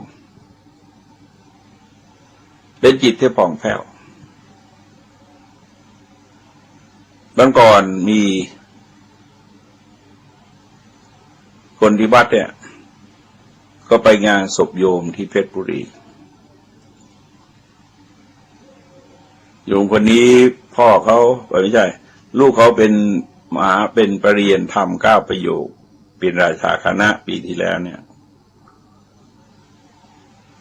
เป็นจิตที่ผ่องแผ้วบางก่อนมีคนที่วัดเนี่ยก็ไปงานศพโยมที่เพชรบุรีโยมคนนี้พ่อเขาไม่ใช่ลูกเขาเป็นมหาเป็นปรริญญาธรรม9 ประโยคเป็นราชาคณะปีที่แล้วเนี่ย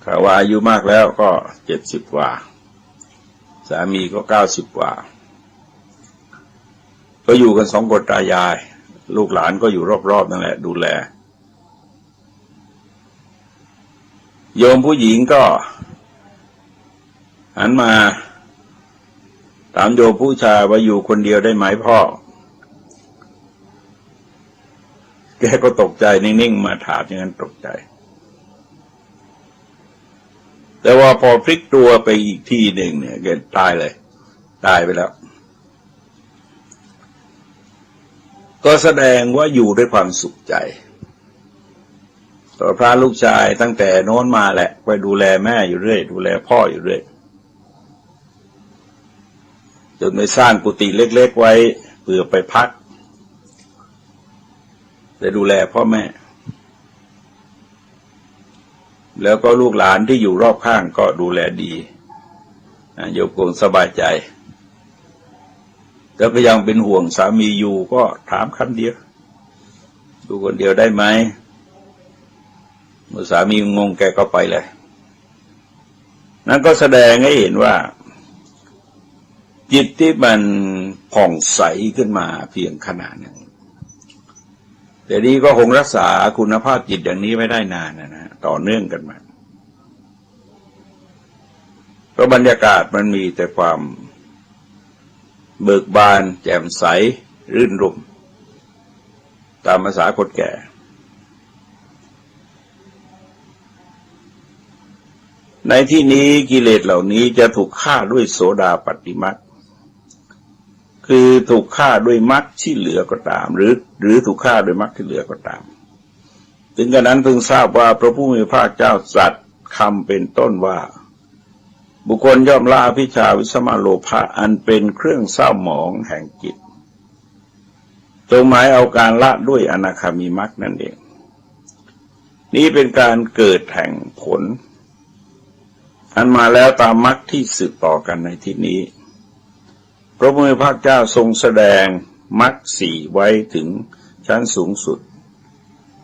ข่าวว่าอายุมากแล้วก็70 กว่าสามีก็90 กว่าก็อยู่กัน2 คนตายายลูกหลานก็อยู่รอบๆนั่นแหละดูแลโยมผู้หญิงก็หันมาถามโยมผู้ชายว่าอยู่คนเดียวได้ไหมพ่อแกก็ตกใจนิ่งๆมาถามอย่างนั้นตกใจแต่ว่าพอพลิกตัวไปอีกทีหนึ่งเนี่ยแกตายเลยตายไปแล้วก็แสดงว่าอยู่ด้วยความสุขใจต่อพระลูกชายตั้งแต่โน้นมาแหละไปดูแลแม่อยู่เรื่อยดูแลพ่ออยู่เรื่อยจนไปสร้างกุฏิเล็กๆไว้เพื่อไปพักได้ดูแลพ่อแม่แล้วก็ลูกหลานที่อยู่รอบข้างก็ดูแลดีโยมคงสบายใจแล้วก็ยังเป็นห่วงสามีอยู่ก็ถามคำเดียวดูคนเดียวได้ไหมเมื่อสามีงงแกก็ไปเลยนั่นก็แสดงให้เห็นว่าจิตที่มันผ่องใสขึ้นมาเพียงขนาดนั้นแต่นี้ก็คงรักษาคุณภาพจิตอย่างนี้ไม่ได้นานนะต่อเนื่องกันมาเพราะบรรยากาศมันมีแต่ความเบิกบานแจ่มใสรื่นรมตามภาษาคนแก่ในที่นี้กิเลสเหล่านี้จะถูกฆ่าด้วยโสดาปัตติมรรคคือถูกฆ่าด้วยมรรคที่เหลือก็ตามหรือถูกฆ่าด้วยมรรคที่เหลือก็ตามถึงกระนั้นเพิ่งทราบว่าพระผู้มีพระภาคเจ้าตรัสคำเป็นต้นว่า บุคคลย่อมละอภิชฌาวิสมโลภะอันเป็นเครื่องเศร้าหมองแห่งจิตจงหมายเอาการละด้วยอนาคามิมรรคนั่นเองนี้เป็นการเกิดแห่งผลอันมาแล้วตามมรรคที่สืบต่อกันในที่นี้พระผู้มีพระเจ้าทรงแสดงมรรคสี่ไว้ถึงชั้นสูงสุด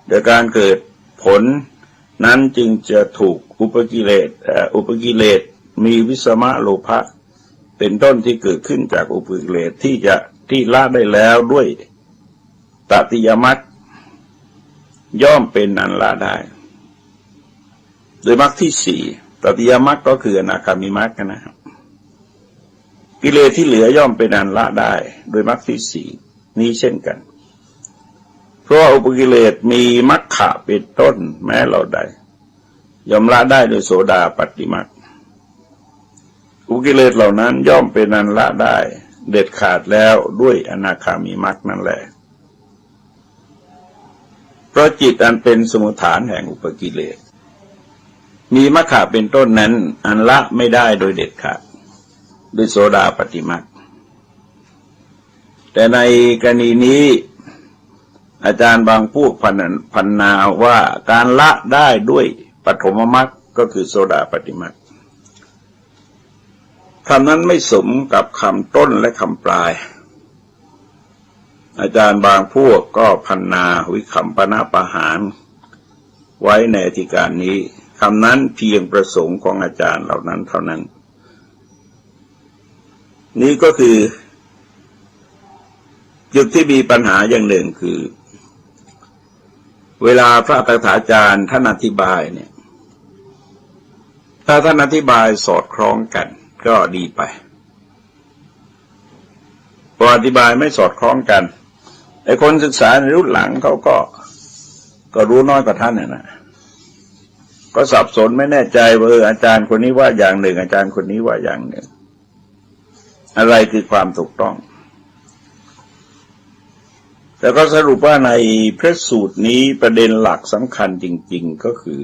โดยการเกิดผลนั้นจึงจะถูกอุปกิเลสมีวิสมะโลภะเป็นต้นที่เกิดขึ้นจากอุปกิเลสที่ละได้แล้วด้วยตติยมรรคย่อมเป็นอันละได้โดยมรรคที่สี่ตติยมรรคก็คืออนาคามิมรรคนะครับกิเลสที่เหลือย่อมเป็นอันละได้โดยมรรคที่สี่นี้เช่นกันเพราะอุปกิเลสมีมรรคเป็นต้นแม้เราใดย่อมละได้โดยโสดาปัตติมรรคอุปกิเลสเหล่านั้นย่อมเป็นอันละได้เด็ดขาดแล้วด้วยอนาคามิมรรคนั่นแหละเพราะจิตอันเป็นสมุฏฐานแห่งอุปกิเลสมีมรรคเป็นต้นนั้นอันละไม่ได้โดยเด็ดขาดด้วยโสดาปัตติมรรคแต่ในกรณีนี้อาจารย์บางพูดพันนาว่าการละได้ด้วยปฐมมรรคก็คือโสดาปัตติมรรคคำนั้นไม่สมกับคำต้นและคำปลายอาจารย์บางพวกก็พันนาวิคัมปนาปหารไว้ในอธิการนี้คำนั้นเพียงประสงค์ของอาจารย์เหล่านั้นเท่านั้นนี่ก็คือจุดที่มีปัญหาอย่างหนึ่งคือเวลาพระตถาจารย์ท่านอธิบายเนี่ยถ้าท่านอธิบายสอดคล้องกันก็ดีไปพออธิบายไม่สอดคล้องกันไอ้คนศึกษาในรุ่นหลังเขาก็รู้น้อยกว่าท่านนะก็สับสนไม่แน่ใจว่าอาจารย์คนนี้ว่าอย่างหนึ่งอาจารย์คนนี้ว่าอย่างหนึ่งอะไรคือความถูกต้องแต่ก็สรุปว่าในพระสูตรนี้ประเด็นหลักสำคัญจริงๆก็คือ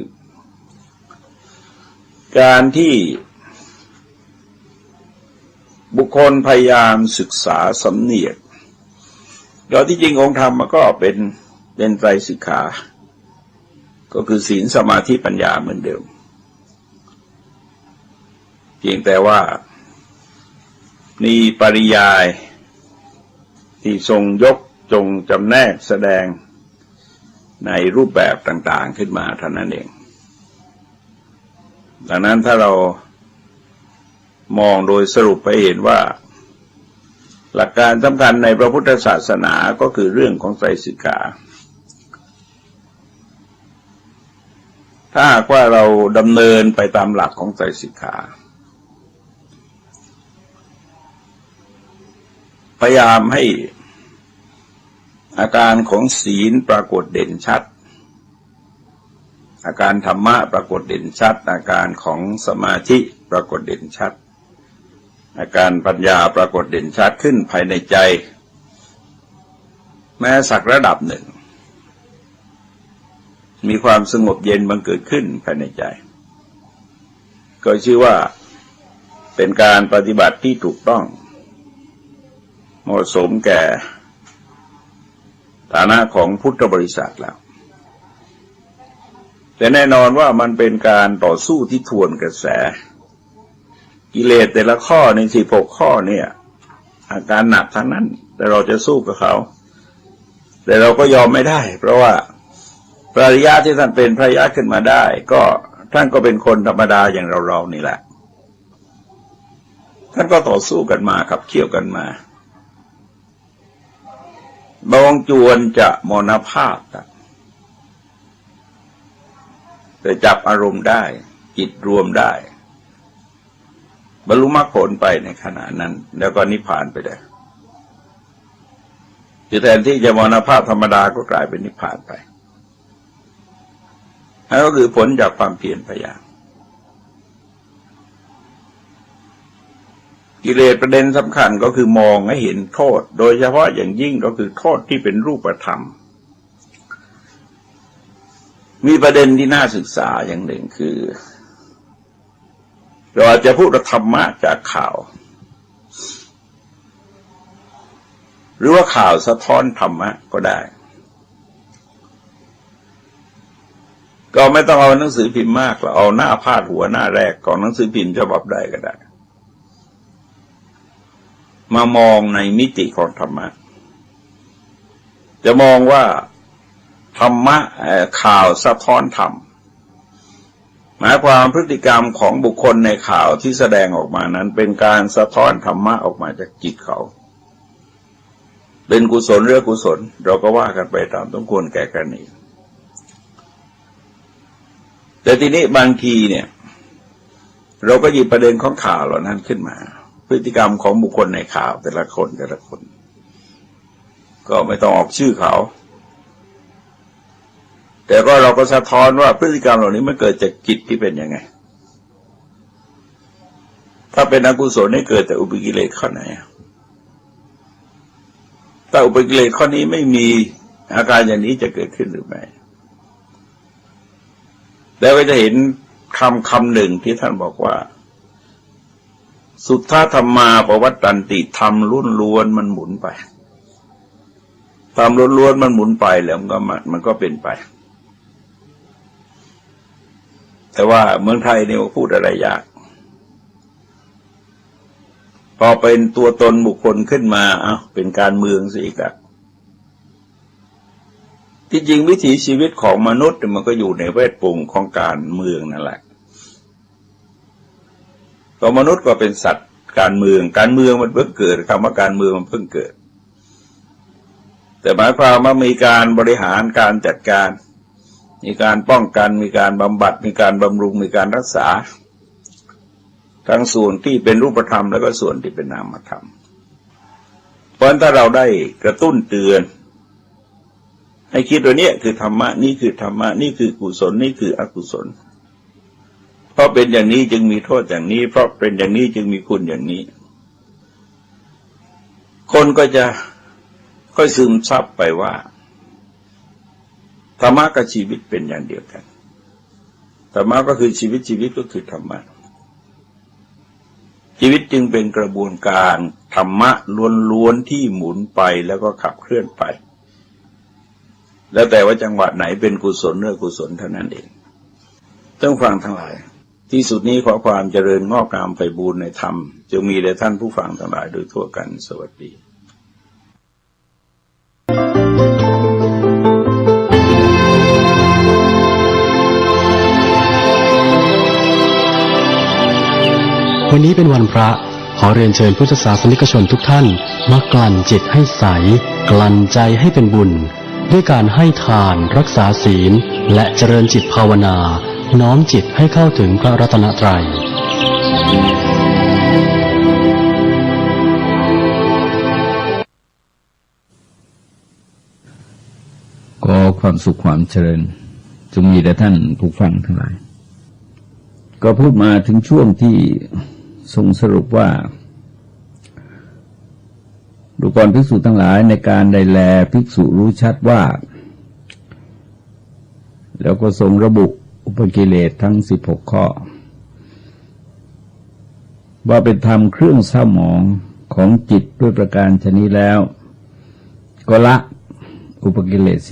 การที่บุคคลพยายามศึกษาสำเนียกแล้วที่จริงองค์ธรรมมันก็เป็นไตรสิกขาก็คือศีลสมาธิปัญญาเหมือนเดิมเพียงแต่ว่ามีปริยายที่ทรงยกจงจำแนกแสดงในรูปแบบต่างๆขึ้นมาเท่านั้นเองดังนั้นถ้าเรามองโดยสรุปไปเห็นว่าหลักการสำคัญในพระพุทธศาสนาก็คือเรื่องของไตรสิกขาถ้าหากว่าเราดำเนินไปตามหลักของไตรสิกขาพยายามให้อาการของศีลปรากฏเด่นชัดอาการธรรมะปรากฏเด่นชัดอาการของสมาธิปรากฏเด่นชัดอาการปัญญาปรากฏเด่นชัดขึ้นภายในใจแม้สักระดับหนึ่งมีความสงบเย็นบังเกิดขึ้นภายในใจก็ชื่อว่าเป็นการปฏิบัติที่ถูกต้องเหมาะสมแก่ฐานะของพุทธบริษัทแล้วแต่แน่นอนว่ามันเป็นการต่อสู้ที่ทวนกระแสกิเลสแต่ละข้อใน16ข้อเนี่ยอาการหนักทั้งนั้นแต่เราจะสู้กับเขาแต่เราก็ยอมไม่ได้เพราะว่าพระอริยะที่ท่านเป็นพระอริยะขึ้นมาได้ก็ท่านก็เป็นคนธรรมดาอย่างเรานี่แหละท่านก็ต่อสู้กันมาขับเคี่ยวกันมาบางจวนจะมรณภาพแต่จับอารมณ์ได้จิตรวมได้บรรลุมรรคผลไปในขณะนั้นแล้วก็นิพพานไปได้แทนที่จะมรณภาพธรรมดาก็กลายเป็นนิพพานไปนั่นก็คือผลจากความเพียรพยายามกิเลสประเด็นสำคัญก็คือมองให้เห็นโทษโดยเฉพาะอย่างยิ่งก็คือโทษที่เป็นรูปธรรมมีประเด็นที่น่าศึกษาอย่างหนึ่งคือ เราอาจจะพูดธรรมะจากข่าวหรือว่าข่าวสะท้อนธรรมะก็ได้ก็ไม่ต้องเอาหนังสือพิมพ์มากเราเอาหน้าพาดหัวหน้าแรกของหนังสือพิมพ์ฉบับใดก็ได้มามองในมิติของธรรมะจะมองว่าธรรมะข่าวสะท้อนธรรมหมายความพฤติกรรมของบุคคลในข่าวที่แสดงออกมานั้นเป็นการสะท้อนธรรมะออกมาจากจิตเขาเป็นกุศลหรืออกุศลเราก็ว่ากันไปตามสมควรแก่กรณีแต่ทีนี้บางทีเนี่ยเราก็หยิบประเด็นของข่าวเหล่านั้นขึ้นมาพฤติกรรมของบุคคลในข่าวแต่ละคนก็ไม่ต้องออกชื่อเขาแต่ก็เราก็สะท้อนว่าพฤติกรรมเหล่านี้มันเกิดจากจิตที่เป็นยังไงถ้าเป็นอกุศลนี่เกิดแต่อุปกิเลสข้อไหนถ้าอุปกิเลสข้อนี้ไม่มีอาการอย่างนี้จะเกิดขึ้นหรือไม่แล้วก็จะเห็นคำหนึ่งที่ท่านบอกว่าสุทธาธรรมาปวัตตันติธรรมล้วนมันหมุนไปธรรมล้วนมันหมุนไปแล้วมันก็เป็นไปแต่ว่าเมืองไทยเนี่ยพูดอะไรยากพอเป็นตัวตนบุคคลขึ้นมาเป็นการเมืองสิอีกแล้วที่จริงวิถีชีวิตของมนุษย์มันก็อยู่ในแวดวงของการเมืองนั่นแหละตัวมนุษย์ก็เป็นสัตว์การเมืองมันเพิ่งเกิดคำว่าการเมืองมันเพิ่งเกิดแต่หมายความว่ามีการบริหารการจัดการมีการป้องกันมีการบำบัดมีการบำรุงมีการรักษาทั้งส่วนที่เป็นรูปธรรมแล้วก็ส่วนที่เป็นนามธรรมเพราะฉะนั้นถ้าเราได้กระตุ้นเตือนให้คิดว่านี่คือธรรมะนี่คือธรรมะนี่คือกุศลนี่คืออกุศลเพราะเป็นอย่างนี้จึงมีโทษอย่างนี้เพราะเป็นอย่างนี้จึงมีคุณอย่างนี้คนก็จะค่อยซึมซับไปว่าธรรมะกับชีวิตเป็นอย่างเดียวกันธรรมะก็คือชีวิตก็คือธรรมะชีวิตจึงเป็นกระบวนการธรรมะล้วนๆที่หมุนไปแล้วก็ขับเคลื่อนไปแล้วแต่ว่าจังหวะไหนเป็นกุศลหรืออกุศลเท่านั้นเองต้องฟังทั้งหลายที่สุดนี้ขอความเจริญงอกงามไพบูลย์ในธรรมจงมีแด่ท่านผู้ฟังทั้งหลายโดยทั่วกันสวัสดีวันนี้เป็นวันพระขอเรียนเชิญพุทธศาสนิกชนทุกท่านมากลั่นจิตให้ใสกลั่นใจให้เป็นบุญด้วยการให้ทานรักษาศีลและเจริญจิตภาวนาน้อมจิตให้เข้าถึงพระรัตนตรัยขอความสุขความเจริญจงมีแด่ท่านผู้ฟังทั้งหลายก็พูดมาถึงช่วงที่ทรงสรุปว่าดูก่อนภิกษุทั้งหลายในการใดแลภิกษุรู้ชัดว่าแล้วก็ทรงระบุอุปกิเลสทั้ง16ข้อว่าเป็นธรรมเครื่องเศร้าหมองของจิตด้วยประการชนิดแล้วก็ละอุปกิเลส16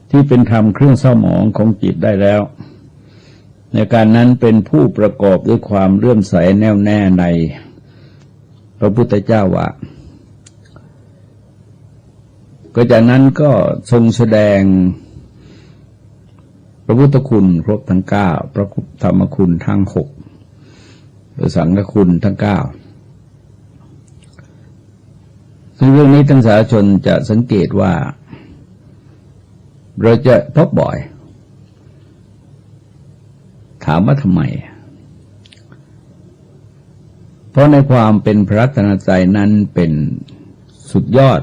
ที่เป็นธรรมเครื่องเศร้าหมองของจิตได้แล้วในการนั้นเป็นผู้ประกอบด้วยความเลื่อมใสแน่วแน่ในพระพุทธเจ้าว่าก็จากนั้นก็ทรงแสดงพระพุทธคุณครบทั้ง9พระธรรมคุณทั้ง6พระสังฆคุณทั้ง9ซึ่งเรื่องนี้ท่านสาธุชนจะสังเกตว่าเราจะพบบ่อยถามว่าทำไมเพราะในความเป็นพระรัตนตรัยนั้นเป็นสุดยอด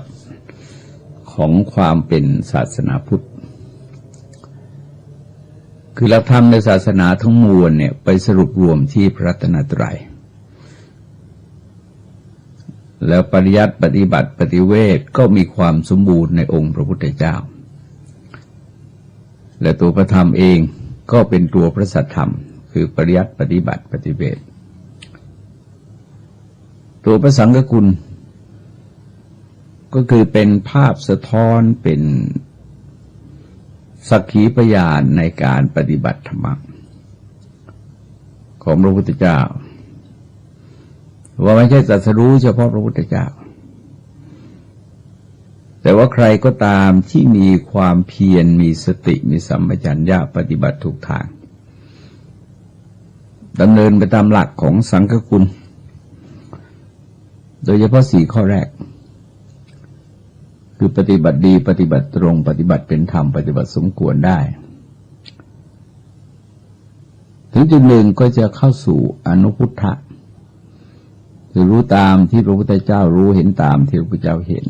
ของความเป็นศาสนาพุทธคือหลักธรรมในศาสนาทั้งมวลเนี่ยไปสรุปรวมที่พระรัตนตรัยแล้วปริยัติปฏิบัติปฏิเวทก็มีความสมบูรณ์ในองค์พระพุทธเจ้าและตัวพระธรรมเอง ก็เป็นตัวพระสัทธรรมคือปริยัติปฏิบัติปฏิเวทตัวพระสังฆคุณก็คือเป็นภาพสะท้อนเป็นสักขีพยานในการปฏิบัติธรรมของพระพุทธเจ้าว่าไม่ใช่ตรัสรู้เฉพาะพระพุทธเจ้าแต่ว่าใครก็ตามที่มีความเพียรมีสติมีสัมปชัญญะปฏิบัติถูกทางดำเนินไปตามหลักของสังฆคุณโดยเฉพาะ4ข้อแรกคือปฏิบัติดีปฏิบัติตรงปฏิบัติเป็นธรรมปฏิบัติสมควรได้ถึงจุดหนึ่งก็จะเข้าสู่อนุพุทธะคือรู้ตามที่พระพุทธเจ้ารู้เห็นตามที่พระพุทธเจ้าเห็น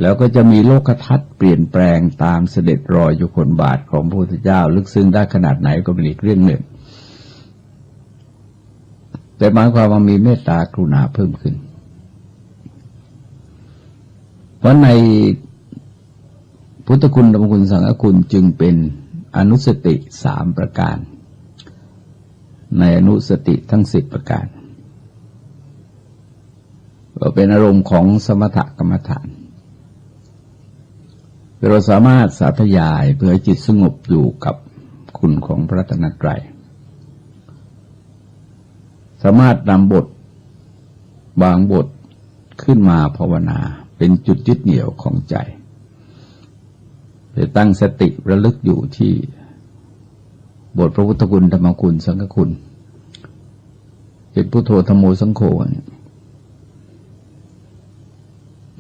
แล้วก็จะมีโลกทัศน์เปลี่ยนแปลงตามเสด็จรอยอยู่คนบาทของพระพุทธเจ้าลึกซึ้งได้ขนาดไหนก็เป็นอีกเรื่องหนึ่งแต่หมายความว่ามีเมตตากรุณาเพิ่มขึ้นเพราะในพุทธคุณธรรมคุณสังฆคุณจึงเป็นอนุสติ3ประการในอนุสติทั้ง10ประการก็เป็นอารมณ์ของสมถกรรมฐานเราสามารถสาธยายเพื่อให้จิตสงบอยู่กับคุณของพระรัตนตรัยสามารถนำบทบางบทขึ้นมาภาวนาเป็นจุดยึดเหนี่ยวของใจจะตั้งสติระลึกอยู่ที่บทพระพุทธคุณธรรมคุณสังฆคุณเป็นพุทโธธัมโมสังโฆ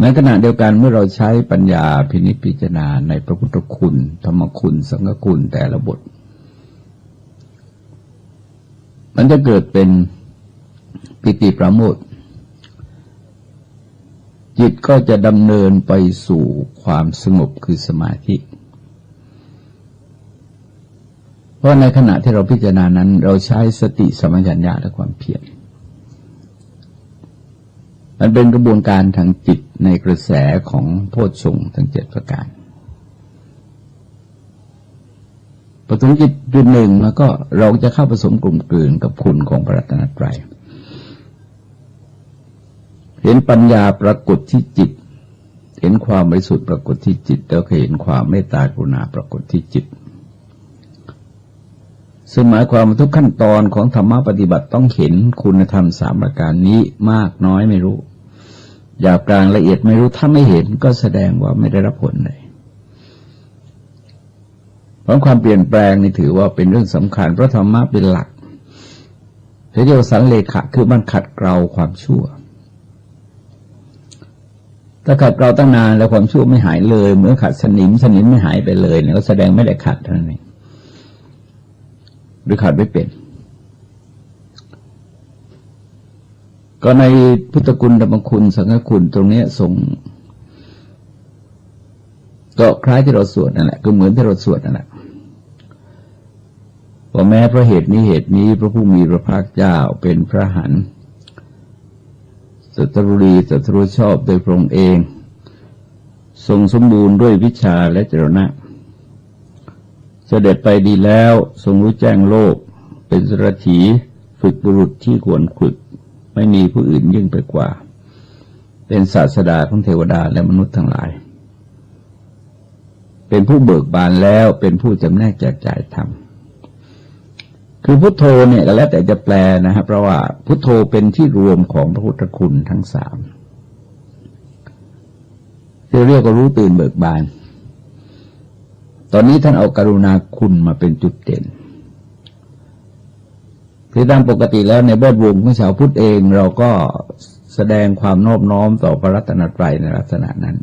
ในขณะเดียวกันเมื่อเราใช้ปัญญาพินิจพิจารณาในพระพุทธคุณธรรมคุณสังฆคุณแต่ละบทมันจะเกิดเป็นปิติประโมทย์จิตก็จะดำเนินไปสู่ความสงบคือสมาธิเพราะในขณะที่เราพิจารณานั้นเราใช้สติสัมปชัญญะและความเพียรมันเป็นกระบวนการทางจิตในกระแสของโพชฌงค์ทั้ง7ประการพอถึงจุดหนึ่งแล้วก็เราจะเข้าผสมกลมกลืนกับคุณของพระรัตนตรัยเห็นปัญญาปรากฏที่จิตเห็นความบริสุทธิ์ปรากฏที่จิตแล้วก็เห็นความเมตตากรุณาปรากฏที่จิตซึ่งหมายความว่าทุกขั้นตอนของธรรมะปฏิบัติต้องเห็นคุณธรรม3ประการนี้มากน้อยไม่รู้หยาบกลางละเอียดไม่รู้ถ้าไม่เห็นก็แสดงว่าไม่ได้รับผลเลยเพราะความเปลี่ยนแปลงนี่ถือว่าเป็นเรื่องสำคัญเพราะธรรมะเป็นหลักเรียกว่าสันเลขะคือมันขัดเกลาความชั่วถ้าขัดเกลาตั้งนานแล้วความชั่วไม่หายเลยเหมือนขัดสนิมไม่หายไปเลยเนี่ยก็แสดงไม่ได้ขัดเท่านั้นเองหรือขัดไม่เป็นก็ในพุทธคุณธรรมคุณสังฆคุณตรงนี้ทรงก็คล้ายที่เราสวดนั่นแหละก็เหมือนที่เราสวดนั่นแหละว่าแม้เพราะเหตุนี้พระผู้มีพระภาคเจ้าเป็นพระหันสัตรุรีสัตรุชอบโดยพระองค์เองทรงสมบูรณ์ด้วยวิชาและจรณะเสด็จไปดีแล้วทรงรู้แจ้งโลกเป็นสรถีฝึกบุรุษที่ควรฝึกไม่มีผู้อื่นยิ่งไปกว่าเป็นศาสดาของเทวดาและมนุษย์ทั้งหลายเป็นผู้เบิกบานแล้วเป็นผู้จำแนกแจกจ่ายธรรมคือพุทโธเนี่ยก็แล้วแต่จะแปลนะครับเพราะว่าพุทโธเป็นที่รวมของพระพุทธคุณทั้ง3ที่เรียกว่ารู้ตื่นเบิกบานตอนนี้ท่านเอากรุณาคุณมาเป็นจุดเด่นคือตามปกติแล้วในแวดวงของชาวพุทธเองเราก็แสดงความนอบน้อมต่อพระรัตนตรัยในลักษณะนั้น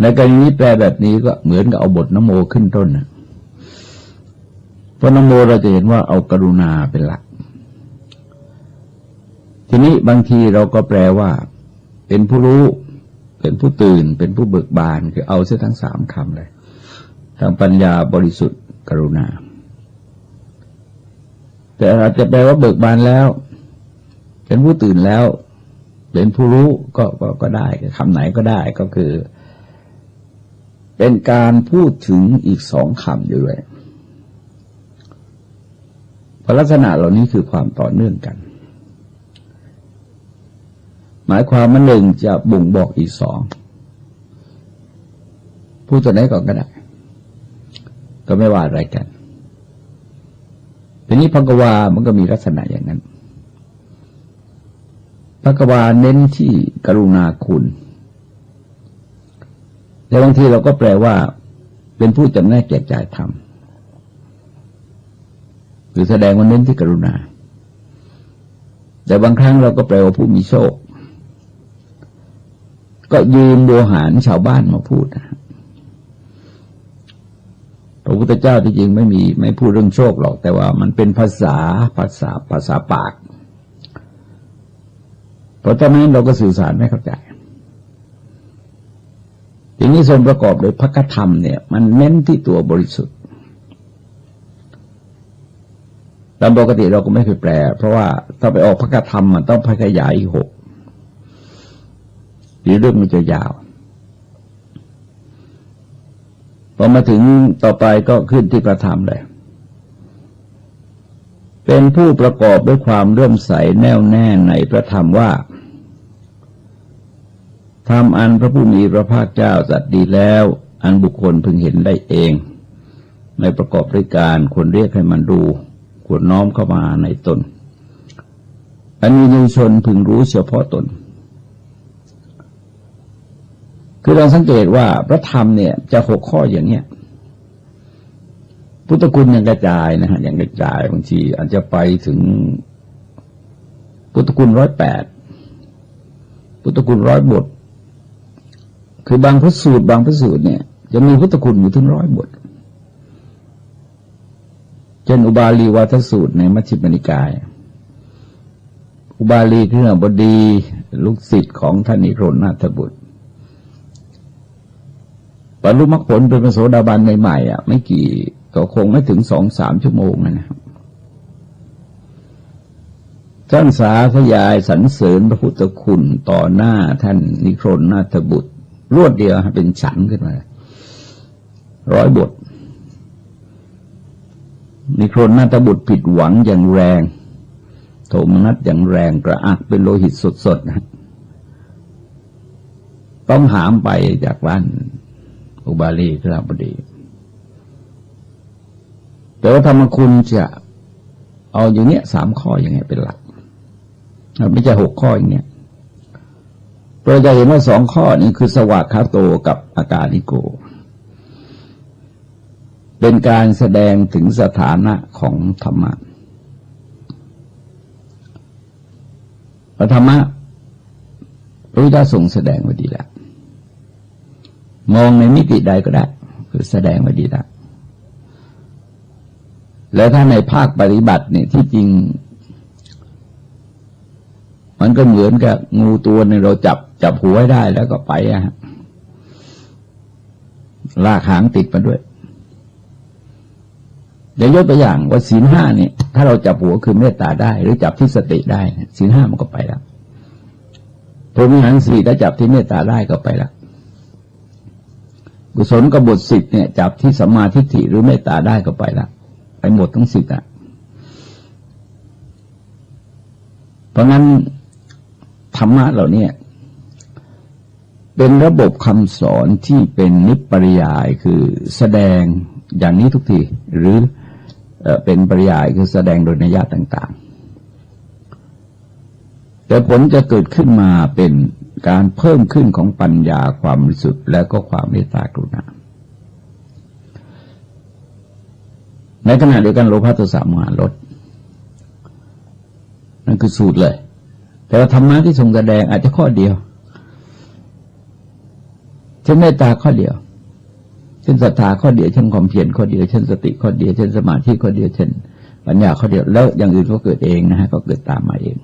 ในกรณีนี้แปลแบบนี้ก็เหมือนกับเอาบทนะโมขึ้นต้นนะเพราะนะโมเราจะเห็นว่าเอากรุณาเป็นหลักทีนี้บางทีเราก็แปลว่าเป็นผู้รู้เป็นผู้ตื่นเป็นผู้เบิกบานคือเอาเสียทั้ง3คำเลยทั้งปัญญาบริสุทธิ์กรุณาแต่อาจจะแปลว่าเบิกบานแล้วเป็นผู้ตื่นแล้วเป็นผู้รู้ก็ได้คำไหนก็ได้ก็คือ เป็นการพูดถึงอีก2 คำอยู่ด้วยลักษณะเหล่านี้คือความต่อเนื่องกันหมายความว่า1จะบ่งบอกอีก2พูดตัวไหนก่อนก็ได้ก็ไม่ว่าอะไรกันทีนี้ภความันก็มีลักษณะอย่างนั้นภควาเน้นที่กรุณาคุณแต่บางทีเราก็แปลว่าเป็นผู้จำแนกแจกจ่ายธรรมหรือแสดงว่าเน้นที่กรุณาแต่บางครั้งเราก็แปลว่าผู้มีโชคก็ยืมโวหารชาวบ้านมาพูดพระพุทธเจ้าที่จริงไม่พูดเรื่องโชคหรอกแต่ว่ามันเป็นภาษาปากเพราะฉะนั้นเราก็สื่อสารไม่เข้าใจทีนี้ทรงประกอบโดยภคธรรมเนี่ยมันเน้นที่ตัวบริสุทธิ์ตามปกติเราก็ไม่เคยแปลเพราะว่าถ้าไปออกภคธรรมมันต้องขยายอีก6หรือเรื่องมันจะยาวพอมาถึงต่อไปก็ขึ้นที่พระธรรมเลยเป็นผู้ประกอบด้วยความเลื่อมใสแน่วแน่ในพระธรรมว่าธรรมอันพระผู้มีพระภาคเจ้าตรัสดีแล้วอันบุคคลพึงเห็นได้เองไม่ประกอบด้วยการควรเรียกให้มันดูควรน้อมเข้ามาในตนอันมียุชนพึงรู้เฉพาะตนคือเราสังเกตว่าพระธรรมเนี่ยจะ6 ข้ออย่างเนี้ยพุทธคุณยังกระจายนะฮะยังกระจายบางทีอาจจะไปถึงพุทธคุณ108พุทธคุณ100 บทคือบางพระสูตรเนี่ยจะมีพุทธคุณอยู่ถึง100 บทเช่นอุบาลีวาทสูตรในมัชฌิมนิกายอุบาลีคือบดีลูกศิษย์ของท่านนิโรธนาถบุตรบรรลุมรรคผลเป็นพระโสดาบันใหม่ๆไม่กี่ก็คงไม่ถึง 2-3 ชั่วโมงนะครับท่านสาธยายสรรเสริญพระพุทธคุณต่อหน้าท่านนิโรธนาถบุตรรวดเดียวเป็นฉันขึ้นมา100 บทนิโครธนาถบุตรผิดหวังอย่างแรงโทมนัสอย่างแรงกระอักเป็นโลหิตสดๆนะต้องหามไปจากบ้านอุบาลีคราบดีแต่ว่าธรรมคุณจะเอาอย่างเนี้ย3 ข้ออย่างเงี้ยเป็นหลักไม่ใช่6 ข้ออย่างเงี้ยเราจะเห็นว่า2 ข้อนี้คือสวากขาโตกับอากาลิโกเป็นการแสดงถึงสถานะของธรรมะพระธรรมะพระพุทธเจ้าทรงแสดงไว้ดีแล้วมองในมิติใดก็ได้คือแสดงไว้ดีแล้วแล้วถ้าในภาคปฏิบัติเนี่ยที่จริงมันก็เหมือนกับงูตัวนึงเราจับหัวไว้ได้แล้วก็ไปลากหางติดมาด้วยเดี๋ยวยกตัวอย่างว่าศีล 5เนี่ยถ้าเราจับหัวคือเมตตาได้หรือจับที่สติได้ศีล 5มันก็ไปแล้วพรหมวิหาร 4ถ้าจับที่เมตตาได้ก็ไปแล้วกุศลกบฏ 10เนี่ยจับที่สัมมาทิฏฐิหรือเมตตาได้ก็ไปแล้วไปหมดทั้ง10เพราะงั้นธรรมะเหล่านี้เป็นระบบคำสอนที่เป็นนิพปริยายคือแสดงอย่างนี้ทุกทีหรือเป็นปริยายคือแสดงโดยนัยยะต่างๆแต่ผลจะเกิดขึ้นมาเป็นการเพิ่มขึ้นของปัญญาความบริสุทธิ์และก็ความเมตตากรุณาในขณะเดียวกันโลภะโทสะโมหะลดนั่นคือสูตรเลยแต่ว่าธรรมะที่ทรงแสดงอาจจะข้อเดียวเช่นเมตตาข้อเดียวเช่นศรัทธาข้อเดียวเช่นความเพียรข้อเดียวเช่นสติข้อเดียวเช่นสมาธิข้อเดียวเช่นปัญญาข้อเดียวแล้วอย่างอื่นก็เกิดเองนะฮะก็เกิดตามมาเอง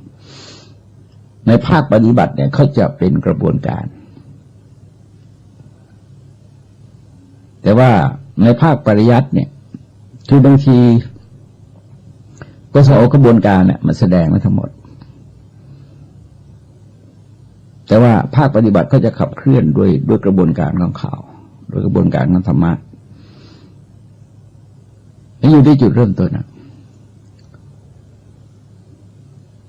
ในภาคปฏิบัติเนี่ยเขาจะเป็นกระบวนการแต่ว่าในภาคปริยัติเนี่ยคือบางทีก็สอนกระบวนการเนี่ยมันแสดงไว้ทั้งหมดแต่ว่าภาคปฏิบัติก็จะขับเคลื่อนด้วยกระบวนการของเขา โดยกระบวนการของธรรมะนี่อยู่ที่จุดเริ่มต้นนะ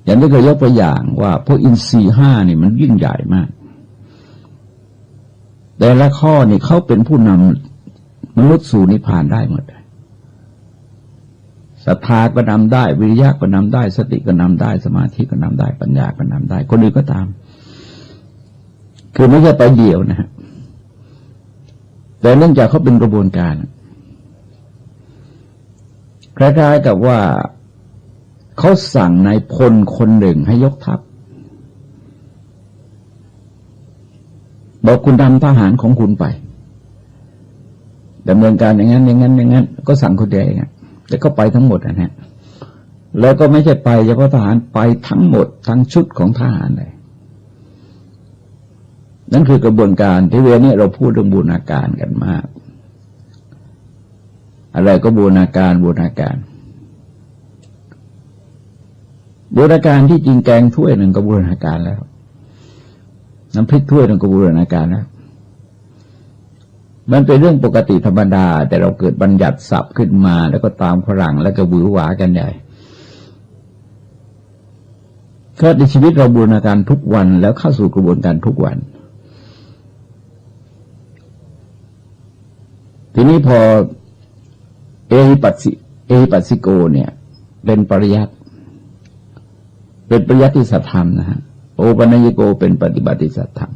อย่างที่เคยยกตัวอย่างว่าพวกอินทรีย์ห้านี่มันยิ่งใหญ่มากแต่ละข้อนี่เขาเป็นผู้นำมนุษย์สู่นิพพานได้หมดศรัทธาก็นำได้วิริยะก็นำได้สติก็นำได้สมาธิก็นำได้ปัญญาก็นำได้คนอื่นก็ตามคือไม่ใช่ไปเดี่ยวนะฮะแต่เนื่องจากเขาเป็นกระบวนการคล้ายๆกับว่าเขาสั่งนายพลคนหนึ่งให้ยกทัพบอกคุณทำทหารของคุณไปดำเนินการอย่างนั้นอย่างนั้นอย่างนั้นก็สั่งคนเดียวเองแต่ก็ไปทั้งหมดนะฮะแล้วก็ไม่ใช่ไปเฉพาะทหารไปทั้งหมดทั้งชุดของทหารเลยนั่นคือกระบวนการที่เวลานี้เราพูดเรื่องบูรณาการกันมากอะไรก็บูรณาการบูรณาการบูรณาการที่จริงแกงถ้วยหนึ่งก็บูรณาการแล้วน้ำพริกถ้วยหนึ่งก็บูรณาการแล้วมันเป็นเรื่องปกติธรรมดาแต่เราเกิดบัญญัติศัพท์ขึ้นมาแล้วก็ตามฝรั่งแล้วก็หวือหวากันใหญ่ก็ในชีวิตเราบูรณาการทุกวันแล้วเข้าสู่กระบวนการทุกวันทีนี้พอเอหิปัสสิโกเนี่ยเป็นปริยัติสัจธรรมนะฮะโอปัญญโกเป็นปฏิบัติสัจธรรม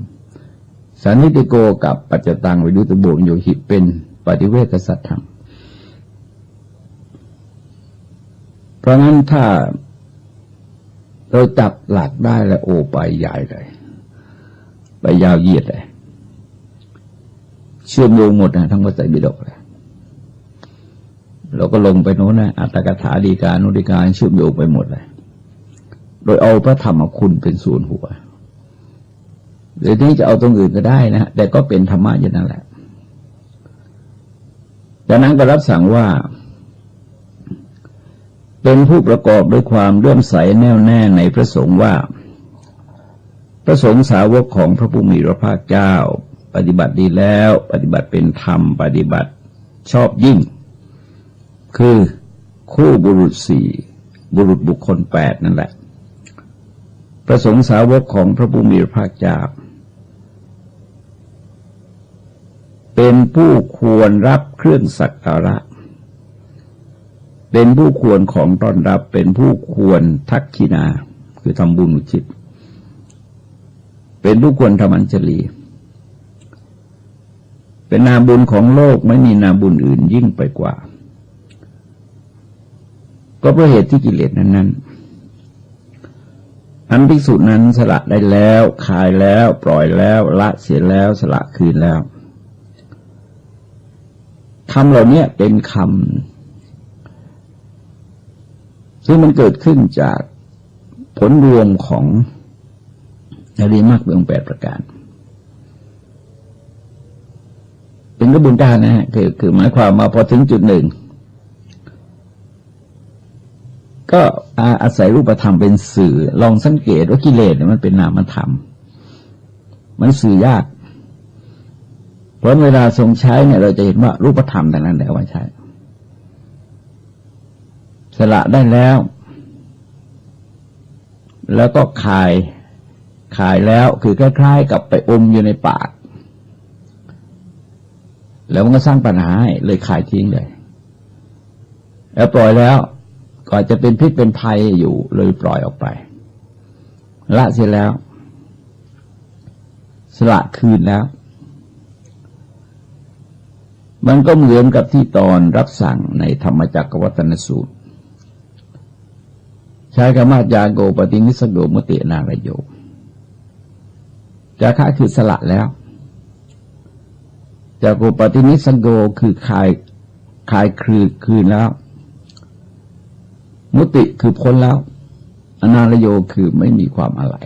สันนิติโกกับปัจจตังวิรุตโบโยหิเป็นปฏิเวทสัจธรรมเพราะงั้นถ้าเราจับหลักได้แล้วโอไปใหญ่เลยไปยาวเหยียดเลยเชื่อมโยงหมดนะทั้งพระไตรปิฎกเลยเราก็ลงไปโน้นนะอัตถกถาฎีกานุฎีกาเชื่อมโยงไปหมดเลยโดยเอาพระธรรมคุณเป็นศูนย์หัวหรือที่จะเอาตรงอื่นก็ได้นะแต่ก็เป็นธรรมะอย่างนั้นแหละจากนั้นก็รับสั่งว่าเป็นผู้ประกอบด้วยความเลื่อมใสแน่วแน่ในพระสงฆ์ว่าพระสงฆ์สาวกของพระผู้มีพระภาคเจ้าปฏิบัติดีแล้วปฏิบัติเป็นธรรมปฏิบัติชอบยิ่งคือคู่บุรุษสี่บุรุษบุคคล8นั่นแหละพระสงฆ์สาวกของพระผู้มีพระภาคเจ้าเป็นผู้ควรรับเครื่องสักการะเป็นผู้ควรของต้อนรับเป็นผู้ควรทักขินาคือทำบุญอุทิศเป็นผู้ควรทำอัญชลีเป็นนาบุญของโลกไม่มีนาบุญอื่นยิ่งไปกว่าก็เพราะเหตุที่กิเลสนั้นอันภิกษุนั้นสละได้แล้วคายแล้วปล่อยแล้วละเสียแล้วสละคืนแล้วคำเหล่านี้เป็นคำซึ่งมันเกิดขึ้นจากผลรวมของอริยมรรคมีองค์8ประการเป็นกระบวนการนะฮะคือหมายความมาพอถึงจุดหนึ่งก็อาศัยรูปธรรมเป็นสื่อลองสังเกตว่ากิเลสมันเป็นนามธรรมมันสื่อยากเพราะเวลาทรงใช้เนี่ยเราจะเห็นว่ารูปธรรมแต่นั้นแหละว่าใช้สละได้แล้วก็คายแล้วคือคล้ายๆกับไปอมอยู่ในปากแล้วมันก็สร้างปัญหาให้เลยคายทิ้งเลยแล้วปล่อยแล้วก็จะเป็นพิษเป็นภัยอยู่เลยปล่อยออกไปละเสร็จแล้วสละคืนแล้วมันก็เหมือนกับที่ตอนรับสั่งในธรรมจักรวัตนสูตรใช้คำว่ายาโกปฏินิสโกมุตินารโยจาคะคือสละแล้วยาโกปฏินิสโกคือคายคืนแล้วมุติคือพ้นแล้วอนารโยคือไม่มีความอะไร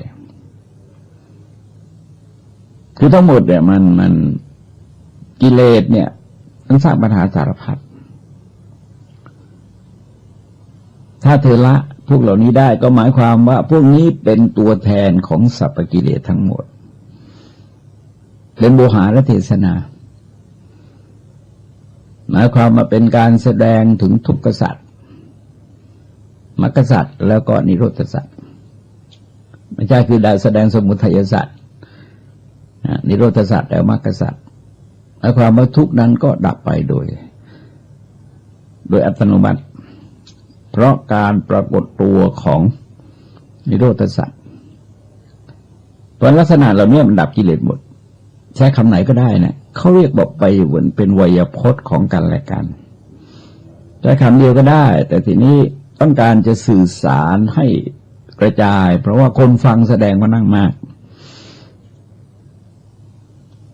คือทั้งหมดเนี่ยมันกิเลสเนี่ยมันสร้างปัญหาสารพัดถ้าเธอละพวกเหล่านี้ได้ก็หมายความว่าพวกนี้เป็นตัวแทนของสรรพกิเลสทั้งหมดเป็นโวหารเทศนา หมายความมาเป็นการแสดงถึงทุกขสัจมรรคสัจแล้วก็นิโรธสัจไม่ใช่คือได้แสดงสมุทัยสัจนิโรธสัจแล้วมรรคสัจหมายความว่าทุกนั้นก็ดับไปโดยอัตโนมัติเพราะการปรากฏตัวของนิโรธสัจเพราะลักษณะเหล่านี้มันดับกิเลสหมดใช้คำไหนก็ได้นะเขาเรียกบอกไปเหมือนเป็นไวยพจน์ของกันและกันใช้คำเดียวก็ได้แต่ทีนี้ต้องการจะสื่อสารให้กระจายเพราะว่าคนฟังแสดงมานั่งมาก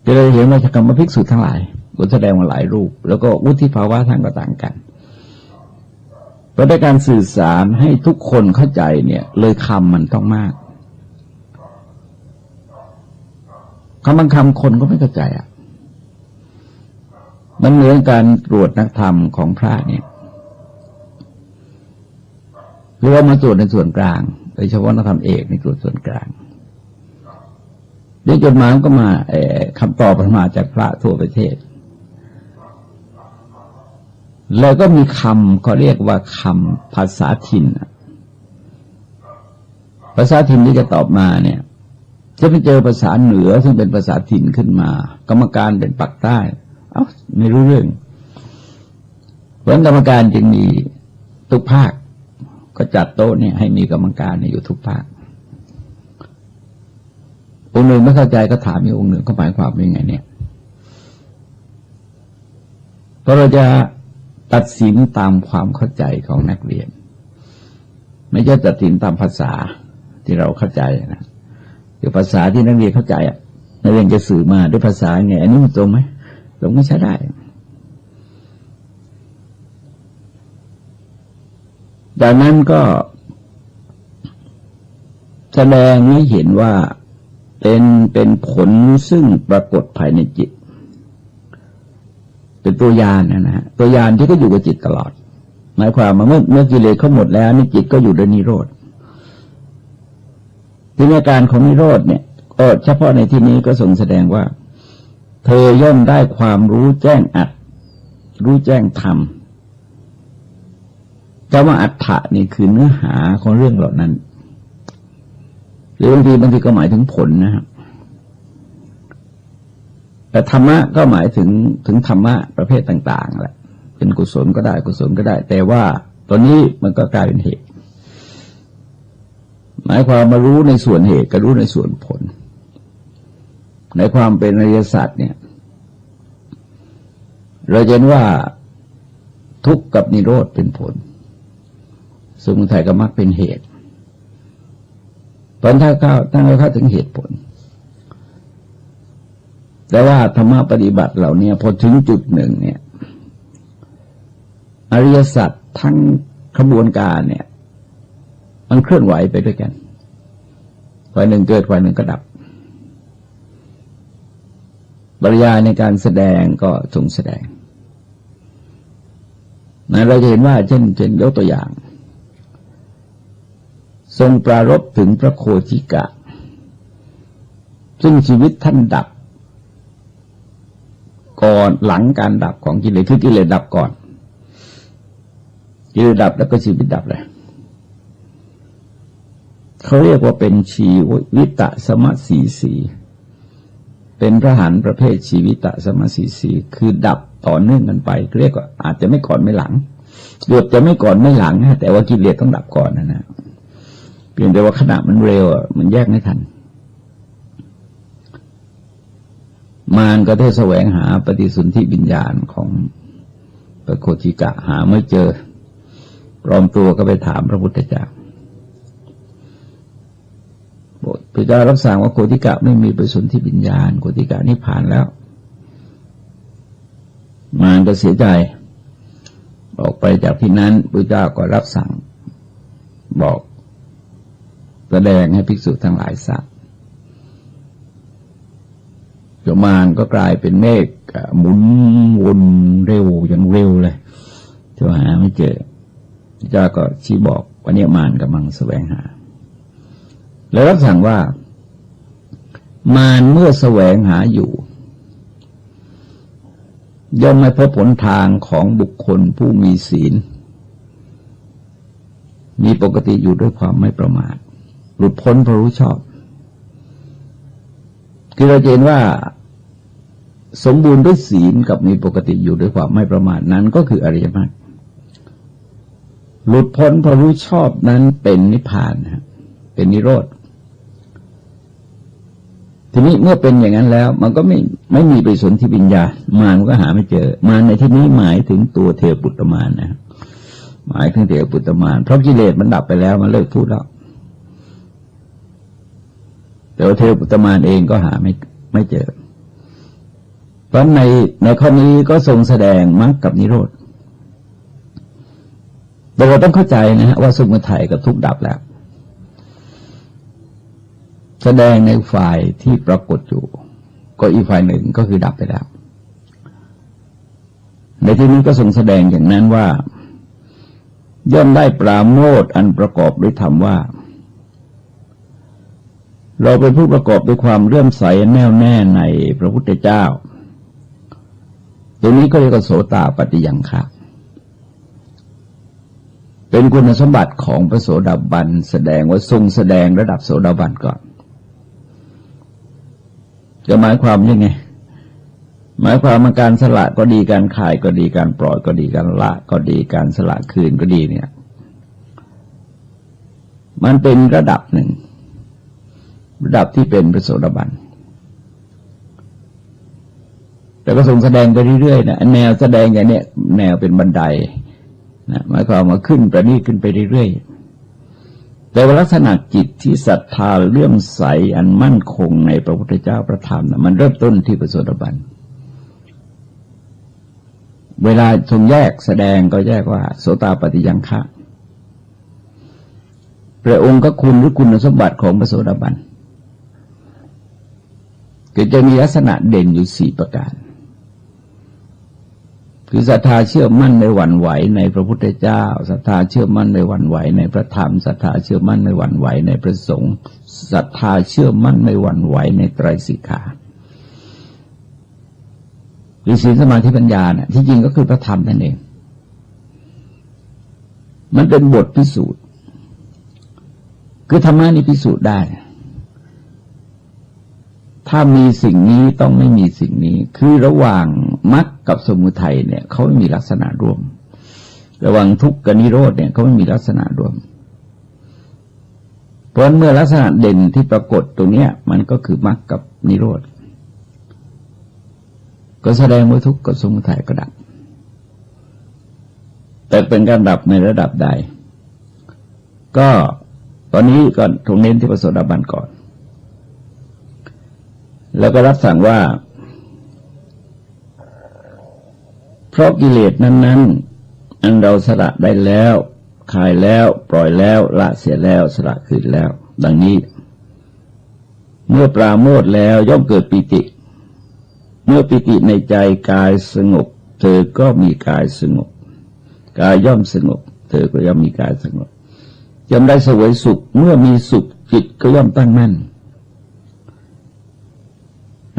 จะเลยเห็นว่าคำว่าภิกษุทั้งหลายบทแสดงมาหลายรูปแล้วก็วุฒิภาวะท่านก็ต่างกันเพราะในการสื่อสารให้ทุกคนเข้าใจเนี่ยเลยคำมันต้องมากคำบางคำคนก็ไม่เข้าใจอ่ะมันเหมือนการตรวจนักธรรมของพระเนี่ยหรือว่ามาตรวจในส่วนกลางโดยเฉพาะนักธรรมเอกในตรวจส่วนกลางเดี๋ยวจดหมายก็มาคำตอบมาจากพระทั่วประเทศแล้วก็มีคำเขาเรียกว่าคำภาษาถิ่นภาษาถิ่นที่จะตอบมาเนี่ยจะไปเจอภาษาเหนือซึ่งเป็นภาษาถิ่นขึ้นมากรรมการเป็นปักใต้ไม่รู้เรื่องเพราะกรรมการจึงมีทุกภาคก็จัดโต๊ะเนี่ยให้มีกรรมการอยู่ทุกภาคองค์หนึ่งไม่เข้าใจก็ถามอีกองค์หนึ่งเขาหมายความว่ายังไงเนี่ยเพราะเราจะตัดสินตามความเข้าใจของนักเรียนไม่ใช่ตัดสินตามภาษาที่เราเข้าใจนะคือภาษาที่นักเรียนเข้าใจนักเรียนจะสื่อมาด้วยภาษาไงอันนี้มันตรงไหมตรงไม่ใช่ได้ดังนั้นก็แสดงให้เห็นว่าเป็นผลซึ่งปรากฏภายในจิตเป็นตัวญาณนะฮะตัวญาณที่ก็อยู่กับจิตตลอดหมายความว่าเมื่อกิเลสเขาหมดแล้วนี่จิตก็อยู่ในนิโรธที่อาการของนิโรธเนี่ยก็เฉพาะในที่นี้ก็ทรงแสดงว่าเธอย่อมได้ความรู้แจ้งอัตรู้แจ้งธรรมแต่ว่าอัตถะนี่คือเนื้อหาของเรื่องเหล่านั้นหรือบางทีก็หมายถึงผลนะครับแต่ธรรมะก็หมายถึงธรรมะประเภทต่างๆแหละเป็นกุศลก็ได้กุศลก็ได้แต่ว่าตอนนี้มันก็กลายเป็นเหตุหมายความมารู้ในส่วนเหตุกับรู้ในส่วนผลในความเป็นอริยสัจเนี่ยเราเห็นว่าทุกข์กับนิโรธเป็นผลสมุทัยกับมรรคเป็นเหตุตอนถ้าเราเข้าถึงเหตุผลแต่ว่าธรรมะปฏิบัติเหล่านี้พอถึงจุดหนึ่งเนี่ยอริยสัจทั้งขบวนการเนี่ยมันเคลื่อนไหวไปด้วยกันฝ่ายหนึ่งเกิดฝ่ายหนึ่งก็ดับปริยายในการแสดงก็ทรงแสดงนะเราจะเห็นว่าเช่นยกตัวอย่างทรงปรารภถึงพระโคติกะซึ่งชีวิตท่านดับก่อนหลังการดับของกิเลสคือกิเลสดับก่อนกิเลสดับแล้วก็ชีวิตดับเลยเขาเรียกว่าเป็นชีวิตะสมะสีสีเป็นพระหันประเภทชีวิตะสมะสีสีคือดับต่อเนื่องกันไปเรียกว่าอาจจะไม่ก่อนไม่หลังเกือบจะไม่ก่อนไม่หลังนะแต่ว่ากิเลสต้องดับก่อนนะเพียงแต่ว่าขณะมันเร็วมันแยกไม่ทันมารก็ได้แสวงหาปฏิสนธิวิญญาณของพระโคติกะหาไม่เจอปลอมตัวก็ไปถามพระพุทธเจ้าพระเจ้ารับสั่งว่าโคติกะไม่มีปฏิสนธิวิญญาณโคติกะนิพพานแล้วมารก็เสียใจออกไปจากที่นั้นพระเจ้าก็รับสั่งบอกแสดงให้ภิกษุทั้งหลายทราบมารก็กลายเป็นเมฆหมุนวนเร็วอย่างเร็วเลยจะหาไม่เจอพระเจ้าก็ชี้บอกว่าเนี่ยมารกำลังแสวงหาแล้วรับสั่งว่ามารเมื่อแสวงหาอยู่ ย่อมไม่พบหนทางของบุคคลผู้มีศีลมีปกติอยู่ด้วยความไม่ประมาทหลุดพ้นเพราะรู้ชอบคือเราเห็นว่าสมบูรณ์ด้วยศีลกับมีปกติอยู่ด้วยความไม่ประมาทนั้นก็คืออริยมรรคหลุดพ้นเพราะรู้ชอบนั้นเป็นนิพพานเป็นนิโรธทีนี้เมื่อเป็นอย่างนั้นแล้วมันก็ไม่มีปฏิสนธิวิญญาณมารก็หาไม่เจอมารในที่นี้หมายถึงตัวเทวปุตตมารนะหมายถึงเทวปุตตมารเพราะกิเลสมันดับไปแล้วมันเลิกพูดแล้วแต่ว่าเทวปุตตมารเองก็หาไม่เจอเพราะในข้อนี้ก็ทรงแสดงมรรคกับนิโรธแต่เราต้องเข้าใจนะว่าสมุทัยกับทุกข์ดับแล้วแสดงในฝ่ายที่ปรากฏอยู่ก็อีกฝ่ายหนึ่งก็คือดับไปแล้วในที่นี้ก็ทรงแสดงอย่างนั้นว่าย่อมได้ปราโมทย์อันประกอบด้วยธรรมว่าเราเป็นผู้ประกอบด้วยความเลื่อมใสแน่วแน่ในพระพุทธเจ้าตรงนี้ก็เรียกว่าโสตปัตติยังคะเป็นคุณสมบัติของพระโสดาบันแสดงว่าทรงแสดงระดับโสดาบันก่อนจะหมายความยังไงหมายความว่าการสละก็ดีการขายก็ดีการปล่อยก็ดีการละก็ดีการสละคืนก็ดีเนี่ยมันเป็นระดับหนึ่งระดับที่เป็นพระโสดาบันแต่ก็ทรงแสดงไปเรื่อยๆนะแนวแสดงอย่างเนี้ยแนวเป็นบันไดนะหมายความว่าขึ้นประณีตขึ้นไปเรื่อยๆแต่ว่าลักษณะจิตที่ศรัทธาเลื่อมใสอันมั่นคงในพระพุทธเจ้าพระธรรมนะมันเริ่มต้นที่พระโสดาบันเวลาทรงแยกแสดงก็แยกว่าโสตปัตติยังคะพระองค์ก็คุณหรือคุณสมบัติของพระโสดาบันก็จะมีลักษณะเด่นอยู่4ประการคือศรัทธาเชื่อมั่นไม่หวั่นไหวในพระพุทธเจ้าศรัทธาเชื่อมั่นไม่หวั่นไหวในพระธรรมศรัทธาเชื่อมั่นไม่หวั่นไหวในพระสงฆ์ศรัทธาเชื่อมั่นไม่หวั่นไหวในไตรสิกขาหรือศีลสมาธิปัญญาเนี่ยที่จริงก็คือพระธรรมนั่นเองมันเป็นบทพิสูจน์คือธรรมะนี่พิสูจน์ได้ถ้ามีสิ่งนี้ต้องไม่มีสิ่งนี้คือระหว่างมรรคกับสมุทัยเนี่ยเขาไม่มีลักษณะร่วมระหว่างทุกข์กับนิโรธเนี่ยเขาไม่มีลักษณะร่วมเพราะเมื่อลักษณะเด่นที่ปรากฏตรงเนี้ยมันก็คือมรรคกับนิโรธก็แสดงว่าทุกข์กับสมุทัยก็ดับแต่เป็นการดับในระดับใดก็ตอนนี้ก็ทรงเน้นที่พระโสดาบันก่อนแล้วก็รับสั่งว่าเพราะกิเลสนั้นๆอันเราสละได้แล้วคายแล้วปล่อยแล้วละเสียแล้วสละคืนแล้วดังนี้เมื่อปราโมทย์แล้วย่อมเกิดปิติเมื่อปิติในใจกายสงบเธอก็มีกายสงบกายย่อมสงบเธอก็ย่อมมีกายสงบย่อมได้เสวยสุขเมื่อมีสุขจิตก็ย่อมตั้งมั่น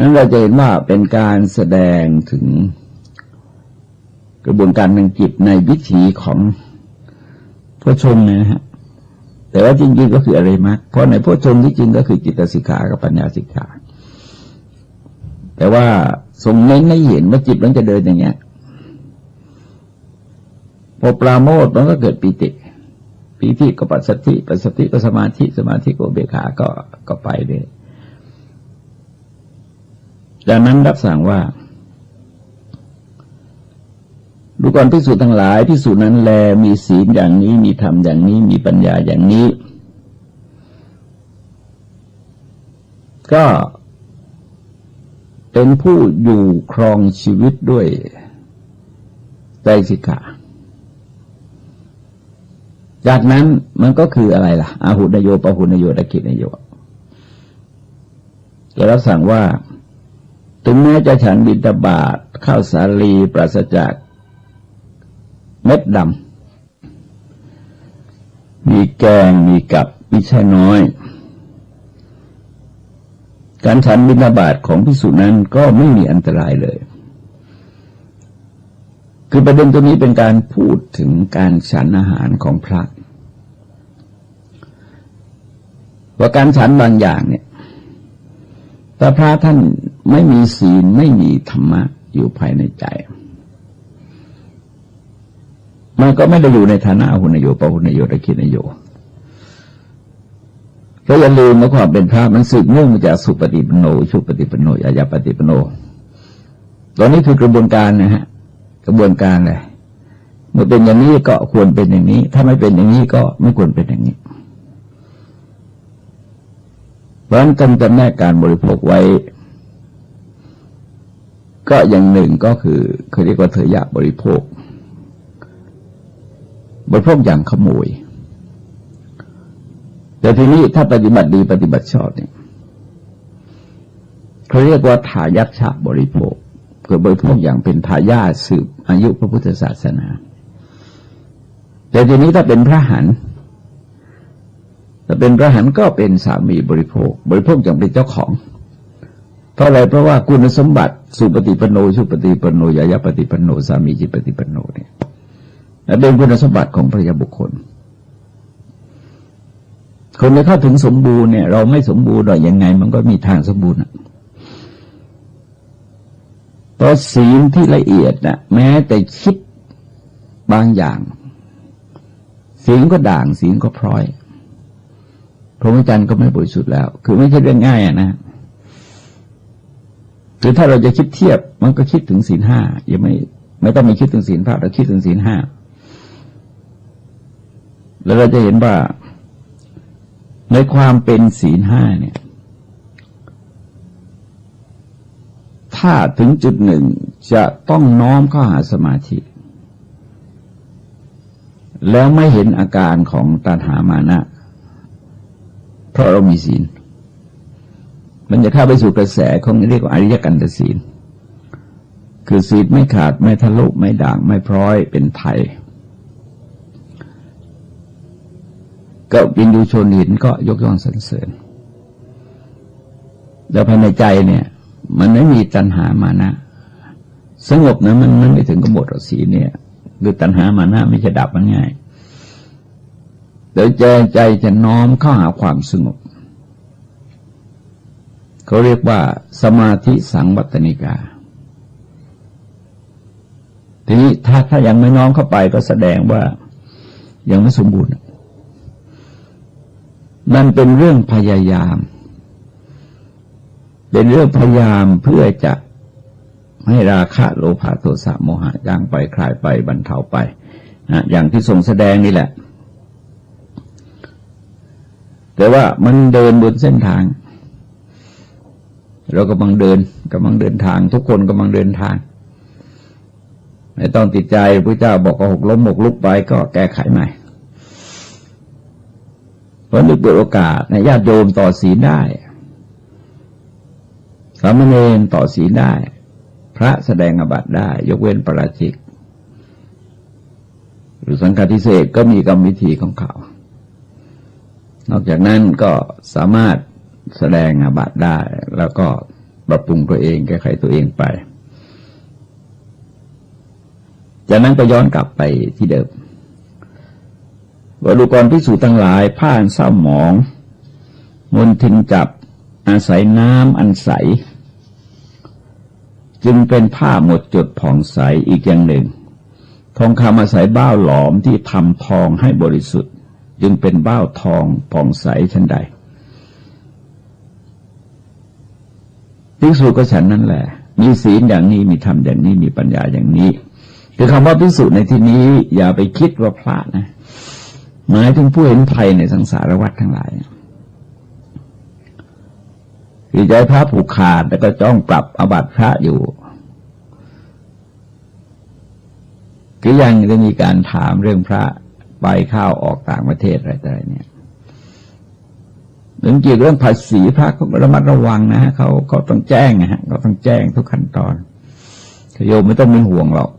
นั้นเราจะเห็นว่าเป็นการแสดงถึงกระบวนการทางจิตในวิถีของโพชฌงค์นะฮะแต่ว่าจริงๆก็คืออริยมรรคเพราะในโพชฌงค์ที่จริงก็คือจิตสิกขากับปัญญาสิกขาแต่ว่าทรงเน้นให้เห็นว่าจิตมันจะเดินอย่างเงี้ยพอปราโมทย์มันก็เกิดปิติปิติก็ปัสสัทธิปัสสัทธิก็สมาธิสมาธิก็อุเบกขาก็ไปเลยจากนั้นรับสั่งว่าดูก่อนภิกษุทั้งหลายภิกษุนั้นแลมีศีลอย่างนี้มีธรรมอย่างนี้มีปัญญาอย่างนี้ก็เป็นผู้อยู่ครองชีวิตด้วยไตรสิกขาจากนั้นมันก็คืออะไรล่ะอาหุนโยปหุนโยตะกินโยจะรับสั่งว่าถึงแม้จะฉันบิณฑบาตข้าวสาลีปราศจากเม็ดดำมีแกงมีกับมิใช่น้อยการฉันบิณฑบาตของภิกษุนั้นก็ไม่มีอันตรายเลย คือประเด็นตรงนี้เป็นการพูดถึงการฉันอาหารของพระว่าการฉันบางอย่างเนี่ยถ้าพระท่านไม่มีศีลไม่มีธรรมะอยู่ภายในใจมันก็ไม่ได้อยู่ในฐานะอหุนโยปหุนโยตะคินโยเพราะอย่าลืมว่าความเป็นพระมันสืบเนื่องมาจากสุปฏิปันโนชุปฏิปันโนยายาปฏิปันโนตอนนี้คือกระบวนการนะฮะกระบวนการเลยเมื่อเป็นอย่างนี้ก็ควรเป็นอย่างนี้ถ้าไม่เป็นอย่างนี้ก็ไม่ควรเป็นอย่างนี้เพราะฉะนั้นการจำแนกการบริโภคไว้ก็อย่างหนึ่งก็คือเขาเรียกว่าเถยะบริโภคอย่างขโมยแต่ทีนี้ถ้าปฏิบัติดีปฏิบัติชอบเนี่ยเขาเรียกว่าทายัชฉะบริโภคคือบริโภคอย่างเป็นทายาทสืบอายุพระพุทธศาสนาแต่ทีนี้ถ้าเป็นพระหันก็เป็นสามีบริโภคอย่างเป็นเจ้าของเพราะอะไรเพราะว่าคุณสมบัติสุปฏิปันโนชุปฏิปันโนยายาปฏิปันโนสามีจิปฏิปันโนเนี่ยเป็นคุณสมบัติของพระยาบุคคลคนที่เข้าถึงสมบูรณ์เนี่ยเราไม่สมบูรณ์หรอกยังไงมันก็มีทางสมบูรณ์เพราะศีลที่ละเอียดนะแม้แต่คิดบางอย่างศีลก็ด่างศีลก็พร้อยพรหมจรรย์ก็ไม่บริสุทธิ์แล้วคือไม่ใช่เรื่องง่ายนะคือถ้าเราจะคิดเทียบมันก็คิดถึงศีลห้ายังไม่ต้องไปคิดถึงศีลพระเราคิดถึงศีลห้าแล้วเราจะเห็นว่าในความเป็นศีลห้าเนี่ยถ้าถึงจุดหนึ่งจะต้องน้อมเข้าหาสมาธิแล้วไม่เห็นอาการของตัณหามานะเพราะเรามีศีลมันจะเข้าไปสู่กระแสของเรียกว่าอริยกันตศีลคือศีลไม่ขาดไม่ทะลุไม่ด่างไม่พร้อยเป็นไทยก็วินยูชนเห็นก็ยกย่องสรรเสริญแล้วภายในใจเนี่ยมันไม่มีตัณหามานะสงบนะมันไม่ถึงกับหมดหรอกศีลเนี่ยคือตัณหามานะไม่จะดับมันง่ายโดยใจจะน้อมเข้าหาความสงบเขาเรียกว่าสมาธิสังวัตนิกาทีนี้ถ้ายังไม่น้อมเข้าไปก็แสดงว่ายังไม่สมบูรณ์มันเป็นเรื่องพยายามเพื่อจะให้ราคะโลภะโทสะโมหะจางไปคลายไปบรรเทาไปนะอย่างที่ทรงแสดงนี่แหละแต่ว่ามันเดินบนเส้นทางเรากำลังเดินทางทุกคนกำลังเดินทางไม่ต้องติดใจพระเจ้าบอกว่าหกล้มหกลุกไปก็แก้ไขใหม่เพราะนี่เปิดโอกาสญาติโยมต่อศีลได้สามเณรต่อศีลได้พระแสดงอาบัติได้ยกเว้นปาราชิกหรือสังฆทิเศษก็มีกรรมวิธีของเขานอกจากนั้นก็สามารถแสดงอาบัติได้แล้วก็ปรับปรุงตัวเองแก้ไขตัวเองไปจากนั้นก็ย้อนกลับไปที่เดิมว่าดูกรภิกษุทั้งหลายผ้าเศร้าหมองมลทินจับอาศัยน้ำอันใสจึงเป็นผ้าหมดจดผ่องใสอีกอย่างหนึ่งทองคำอาศัยบ้าวหลอมที่ทำทองให้บริสุทธิ์จึงเป็นบ้าวทองผ่องใสฉันใดภิกษุก็ฉันนั่นแหละมีศีลอย่างนี้มีธรรมอย่างนี้มีปัญญาอย่างนี้คือคำว่าภิกษุในที่นี้อย่าไปคิดว่าพระนะหมายถึงผู้เห็นภัยในสังสารวัฏทั้งหลายคือใจพระผูกขาดแล้วก็จ้องปรับอาบัติพระอยู่ก็ยังจะมีการถามเรื่องพระไปเข้าออกต่างประเทศอะไรต่างๆเนี่ยเรื่องเกี่ยวกับเรื่องภาษีพระก็ระมัดระวังนะฮะเขาต้องแจ้งนะฮะเขาต้องแจ้งทุกขั้นตอนโยมไม่ต้องเป็นห่วงหรอก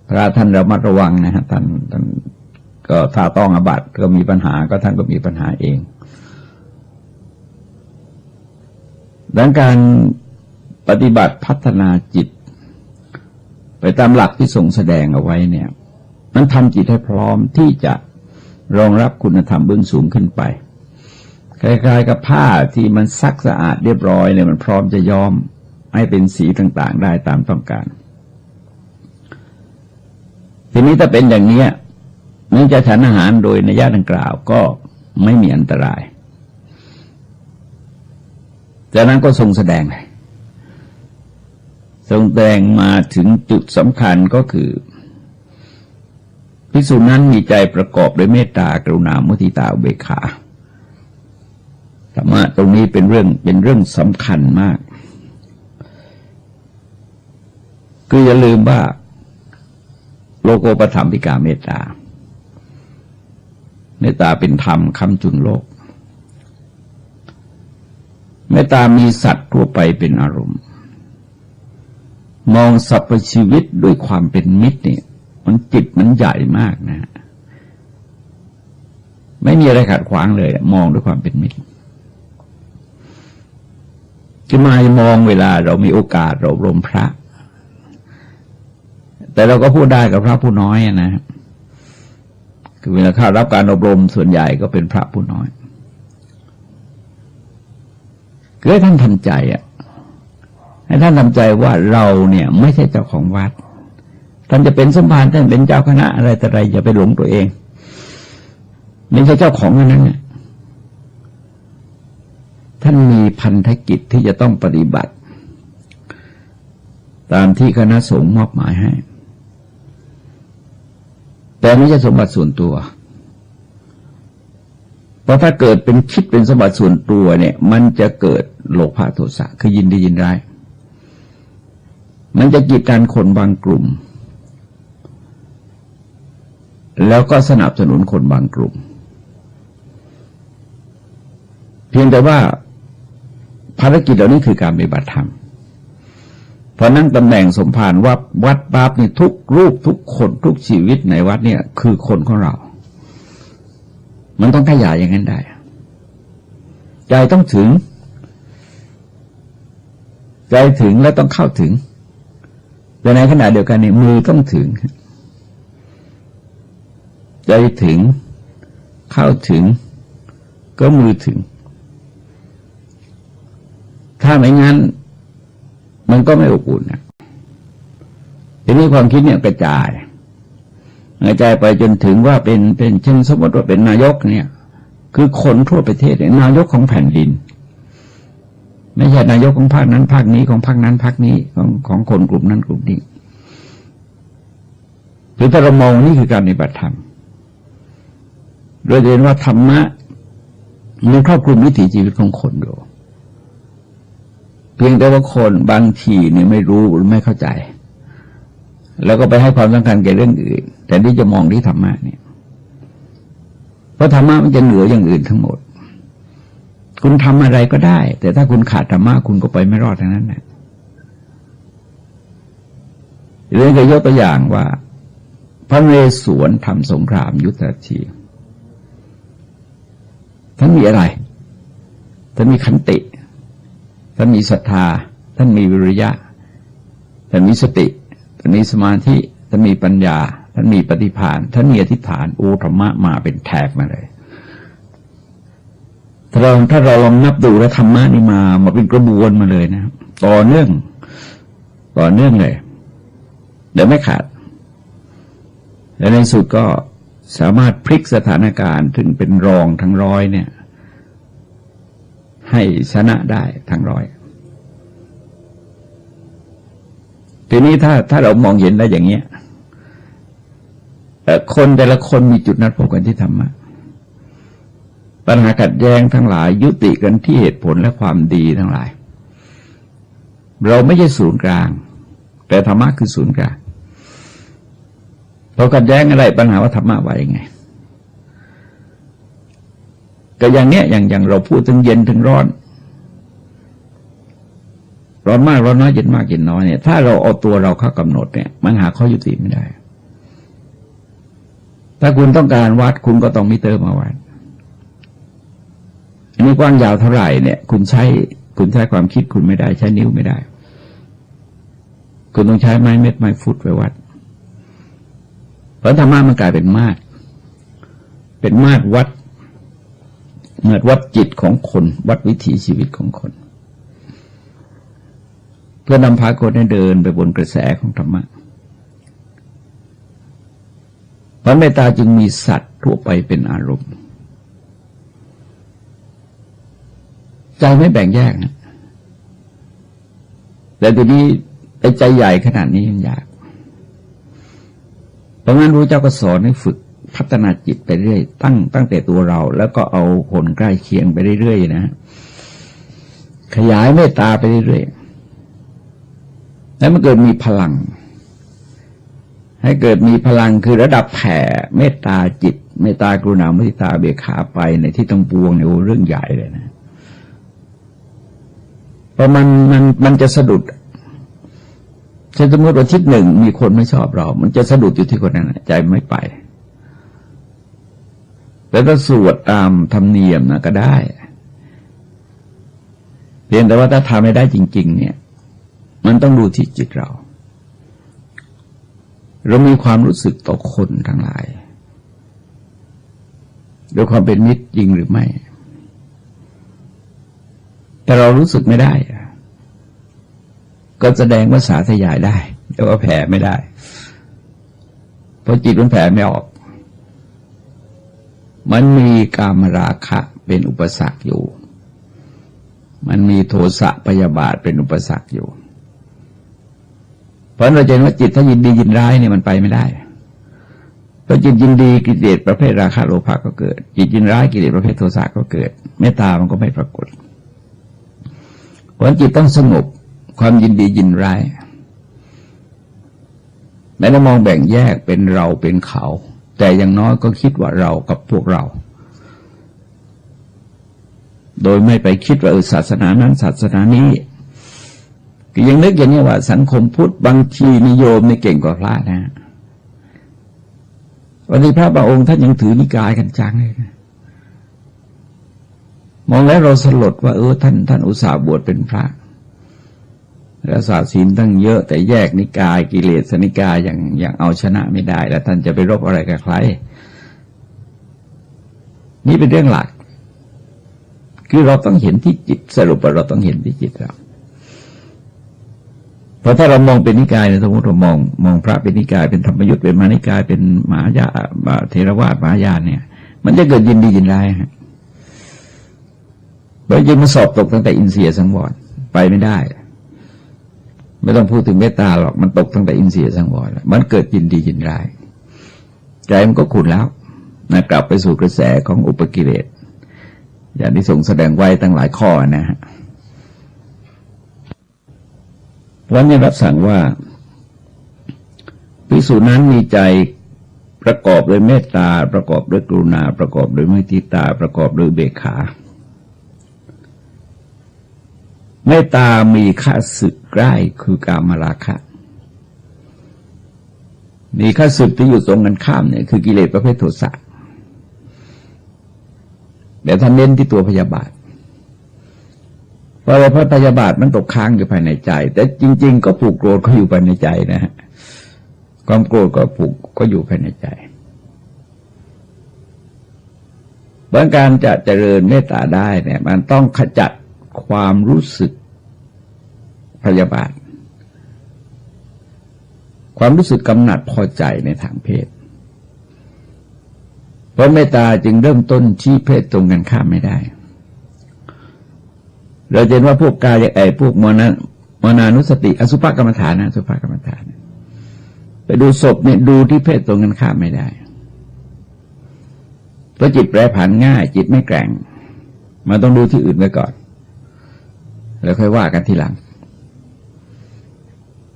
พระท่านระมัดระวังนะฮะท่านก็ถ้าต้องอาบัติก็มีปัญหาก็ท่านก็มีปัญหาเองดังการปฏิบัติพัฒนาจิต ไปตามหลักที่ทรงแสดงเอาไว้เนี่ยมันทำจิตให้พร้อมที่จะรองรับคุณธรรมเบื้องสูงขึ้นไปคล้ายๆกับผ้าที่มันซักสะอาดเรียบร้อยเนี่ยมันพร้อมจะย้อมให้เป็นสีต่างๆได้ตามต้องการทีนี้ถ้าเป็นอย่างนี้เนื่องจากฉันอาหารโดยนัยยะดังกล่าวก็ไม่มีอันตรายจากนั้นก็ทรงแสดงมาถึงจุดสำคัญก็คือภิกษุนั้นมีใจประกอบด้วยเมตตากรุณามุทิตาอุเบกขาธรรมะตรงนี้เป็นเรื่องสำคัญมากคืออย่าลืมว่าโลโกปถัมภิกาเมตตาเป็นธรรมค้ำจุนโลกเมตตามีสัตว์ทั่วไปเป็นอารมณ์มองสรรพชีวิตด้วยความเป็นมิตรเนี่ยมันจิตมันใหญ่มากนะไม่มีอะไรขัดขวางเลยมองด้วยความเป็นมิตรคือมามองเวลาเรามีโอกาสเราอบรมพระแต่เราก็พูดได้กับพระผู้น้อยนะคือเวลาเข้ารับการอบรมส่วนใหญ่ก็เป็นพระผู้น้อยคือให้ท่านทำใจให้ท่านทำใจว่าเราเนี่ยไม่ใช่เจ้าของวัดท่านจะเป็นสมภารท่านเป็นเจ้าคณะอะไรแต่ไรอย่าไปหลงตัวเองไม่ใช่เจ้าของนั้นนะท่านมีพันธกิจที่จะต้องปฏิบัติตามที่คณะสงฆ์มอบหมายให้แต่ไม่ใช่สมบัติส่วนตัวเพราะถ้าเกิดเป็นคิดเป็นสมบัติส่วนตัวเนี่ยมันจะเกิดโลภะโทสะคือยินดียินร้ายมันจะกีดกันคนบางกลุ่มแล้วก็สนับสนุนคนบางกลุ่มเพียงแต่ว่าภารกิจเหล่านี้คือการปฏิบัติธรรมเพราะนั่งตำแหน่งสมภารวัดปั๊บนี่ทุกรูปทุกคนทุกชีวิตในวัดเนี่ยคือคนของเรามันต้องขยายอย่างนั้นได้ใจต้องถึงและต้องเข้าถึงแต่ในขณะเดียวกันเนี่ยมือต้องถึงใจถึงเข้าถึงก็มือถึงถ้าไม่งั้นมันก็ไม่อบอุ่นนะทีนี้ความคิดเนี่ยกระจายไปจนถึงว่าเป็นเช่นสมมติว่าเป็นนายกเนี่ยคือคนทั่วประเทศเนี่ยนายกของแผ่นดินไม่ใช่นายกของภาคนั้นภาคนี้ของภาคนั้นภาคนี้ของคนกลุ่มนั้นกลุ่มนี้หรือถ้าเรามองนี่คือการปฏิบัติธรรมโดยเห็นว่าธรรมะมันครอบคลุมวิถีชีวิตของคนอยู่เพียงแต่ว่าคนบางทีเนี่ยไม่รู้หรือไม่เข้าใจแล้วก็ไปให้ความสำคัญแก่เรื่องอื่นแต่ที่จะมองที่ธรรมะเนี่ยเพราะธรรมะมันจะเหนืออย่างอื่นทั้งหมดคุณทำอะไรก็ได้แต่ถ้าคุณขาดธรรมะคุณก็ไปไม่รอดทั้งนั้นนะเรื่องจะยกตัวอย่างว่าพระนเรศวรทำสงครามยุทธชีท่านมีอะไรท่านมีขันติท่านมีศรัทธาท่านมีวิริยะท่านมีสติท่านมีสมาธิท่านมีปัญญาท่านมีปฏิภาณท่านมีอธิษฐานธรรมะมาเป็นแถบมาเลยถ้าเราลองนับดูแล้วธรรมะนี่มาเป็นกระบวนมาเลยนะต่อเนื่องเลยเดี๋ยวไม่ขาดและในสุดก็สามารถพลิกสถานการณ์ถึงเป็นรองทั้งร้อยเนี่ยให้ชนะได้ทั้งร้อยทีนี้ถ้าเรามองเห็นได้อย่างเงี้ยคนแต่ละคนมีจุดนัดพบกันที่ธรรมะปัญหาขัดแย้งทั้งหลายยุติกันที่เหตุผลและความดีทั้งหลายเราไม่ใช่ศูนย์กลางแต่ธรรมะคือศูนย์กลางเราขัดแย้งอะไรปัญหาว่าธรรมะว่ายังไงก็อย่างเนี้ยอย่างเราพูดถึงเย็นถึงร้อนมากร้อนน้อยเย็นมากเย็นน้อยเนี่ยถ้าเราเอาตัวเราเข้ากำหนดเนี่ยมันหาข้อยุติไม่ได้ถ้าคุณต้องการวัดคุณก็ต้องมิเตอร์มาวัดอันนี้กว้างยาวเท่าไหร่เนี่ยคุณใช้ความคิดคุณไม่ได้ใช้นิ้วไม่ได้ คุณต้องใช้ไม้เม็ดไม้ฟุตไปวัดเพราะธรรมะมันกลายเป็นมาตรวัดจิตของคนวัดวิถีชีวิตของคนเพื่อนำพาคนให้เดินไปบนกระแสของธรรมะพระเมตตาจึงมีสัตว์ทั่วไปเป็นอารมณ์ใจไม่แบ่งแยกนะแต่ทีนี้ไอ้ใจใหญ่ขนาดนี้ยังยากเพราะงั้นพระเจ้าก็สอนให้ฝึกพัฒนาจิตไปเรื่อยตั้งแต่ตัวเราแล้วก็เอาคนใกล้เคียงไปเรื่อยๆนะขยายเมตตาไปเรื่อยๆแล้วมันเกิดมีพลังให้เกิดมีพลังคือระดับแผ่เมตตาจิตเมตตากรุณามุทิตาเบกขาไปในที่ต้องปวงในเรื่องใหญ่เลยนะเพราะมันจะสะดุดเช่นสมมติว่าทิศหนึ่งมีคนไม่ชอบเรามันจะสะดุดอยู่ที่คนนั้นใจไม่ไปแต่ถ้าสวดตามธรรมเนียมนะก็ได้เพียงแต่ว่าถ้าทำไม่ได้จริงๆเนี่ยมันต้องดูที่จิตเรามีความรู้สึกต่อคนทั้งหลายด้วยความเป็นมิตรจริงหรือไม่แต่เรารู้สึกไม่ได้ก็แสดงว่าสาธยายได้แต่ว่าแผ่ไม่ได้เพราะจิตมันแผ่ไม่ออกมันมีกามราคะเป็นอุปสรรคอยู่มันมีโทสะพยาบาทเป็นอุปสรรคอยู่เพราะเราจะเห็นว่าจิตถ้ายินดียินร้ายเนี่ยมันไปไม่ได้เพราะจิตยินดีกิเลสประเภทราคะโลภะก็เกิดจิตยินร้ายกิเลสประเภทโทสะก็เกิดเมตตามันก็ไม่ปรากฏเพราะจิตต้องสงบความยินดียินร้ายไม่ได้มองแบ่งแยกเป็นเราเป็นเขาแต่อย่างน้อยก็คิดว่าเรากับพวกเราโดยไม่ไปคิดว่าศาสนานั้นศาสนานี้ก็ยังนึกอย่างนี้ว่าสังคมพุทธบางทีนิยมในเก่งกว่าพระนะวันนี้พระบางองค์ท่านยังถือนิกายกันจังเลยนะมองแล้วเราสลดว่าท่านอุตส่าห์บวชเป็นพระรักษาศีลตั้งเยอะแต่แยกนิกายกิเลสนิกายอย่างเอาชนะไม่ได้แล้วท่านจะไปรบอะไรกับใครนี่เป็นเรื่องหลักคือเราต้องเห็นที่จิตสรุปว่าเราต้องเห็นที่จิตเราเพราะถ้าเรามองเป็นนิกายเนี่ยสมมติเรามองพระเป็นนิกายเป็นธรรมยุทธ์เป็นมานิกายเป็นมหายาเทรวาทมหายานเนี่ยมันจะเกิดยินดียินร้ายฮะเพราะยินมาสอบตกตั้งแต่อินเสียสังวรไปไม่ได้ไม่ต้องพูดถึงเมตตาหรอกมันตกตั้งแต่อินเสียสังวรแล้วมันเกิดยินดียินร้ายใจมันก็ขุ่นแล้วนะกลับไปสู่กระแสของอุปกิเลสอย่างที่ทรงแสดงไว้ตั้งหลายข้อนะฮะวันนี้รับสั่งว่าภิกษุนั้นมีใจประกอบด้วยเมตตาประกอบด้วยกรุณาประกอบด้วยมุทิตาประกอบด้วยเบกขาเมตตามีข้าศึกใกล้คือกามราคะมีข้าศึกที่อยู่ตรงกันข้ามเนี่ยคือกิเลสประเภทโทสะแต่ท่านเน้นที่ตัวพยาบาทเพราะพยาบาทมันตกค้างอยู่ภายในใจแต่จริงๆก็ผูกโกรธก็อยู่ภายในใจนะฮะความโกรธก็ผูกก็อยู่ภายในใจบางการจะเจริญเมตตาได้เนี่ยมันต้องขจัดความรู้สึกพยาบาทความรู้สึกกำหนัดพอใจในทางเพศเพราะเมตตาจึงเริ่มต้นที่เพศตรงกันข้ามไม่ได้เราเห็นว่าพวกกายพวกมนานุสติอสุภกรรมฐานนะอสุภกรรมฐานไปดูศพเนี่ยดูที่เพศตรงกันข้ามไม่ได้เพราะจิตแปรผันง่ายจิตไม่แกร่งมันต้องดูที่อื่นไว้ก่อนแล้วค่อยว่ากันทีหลัง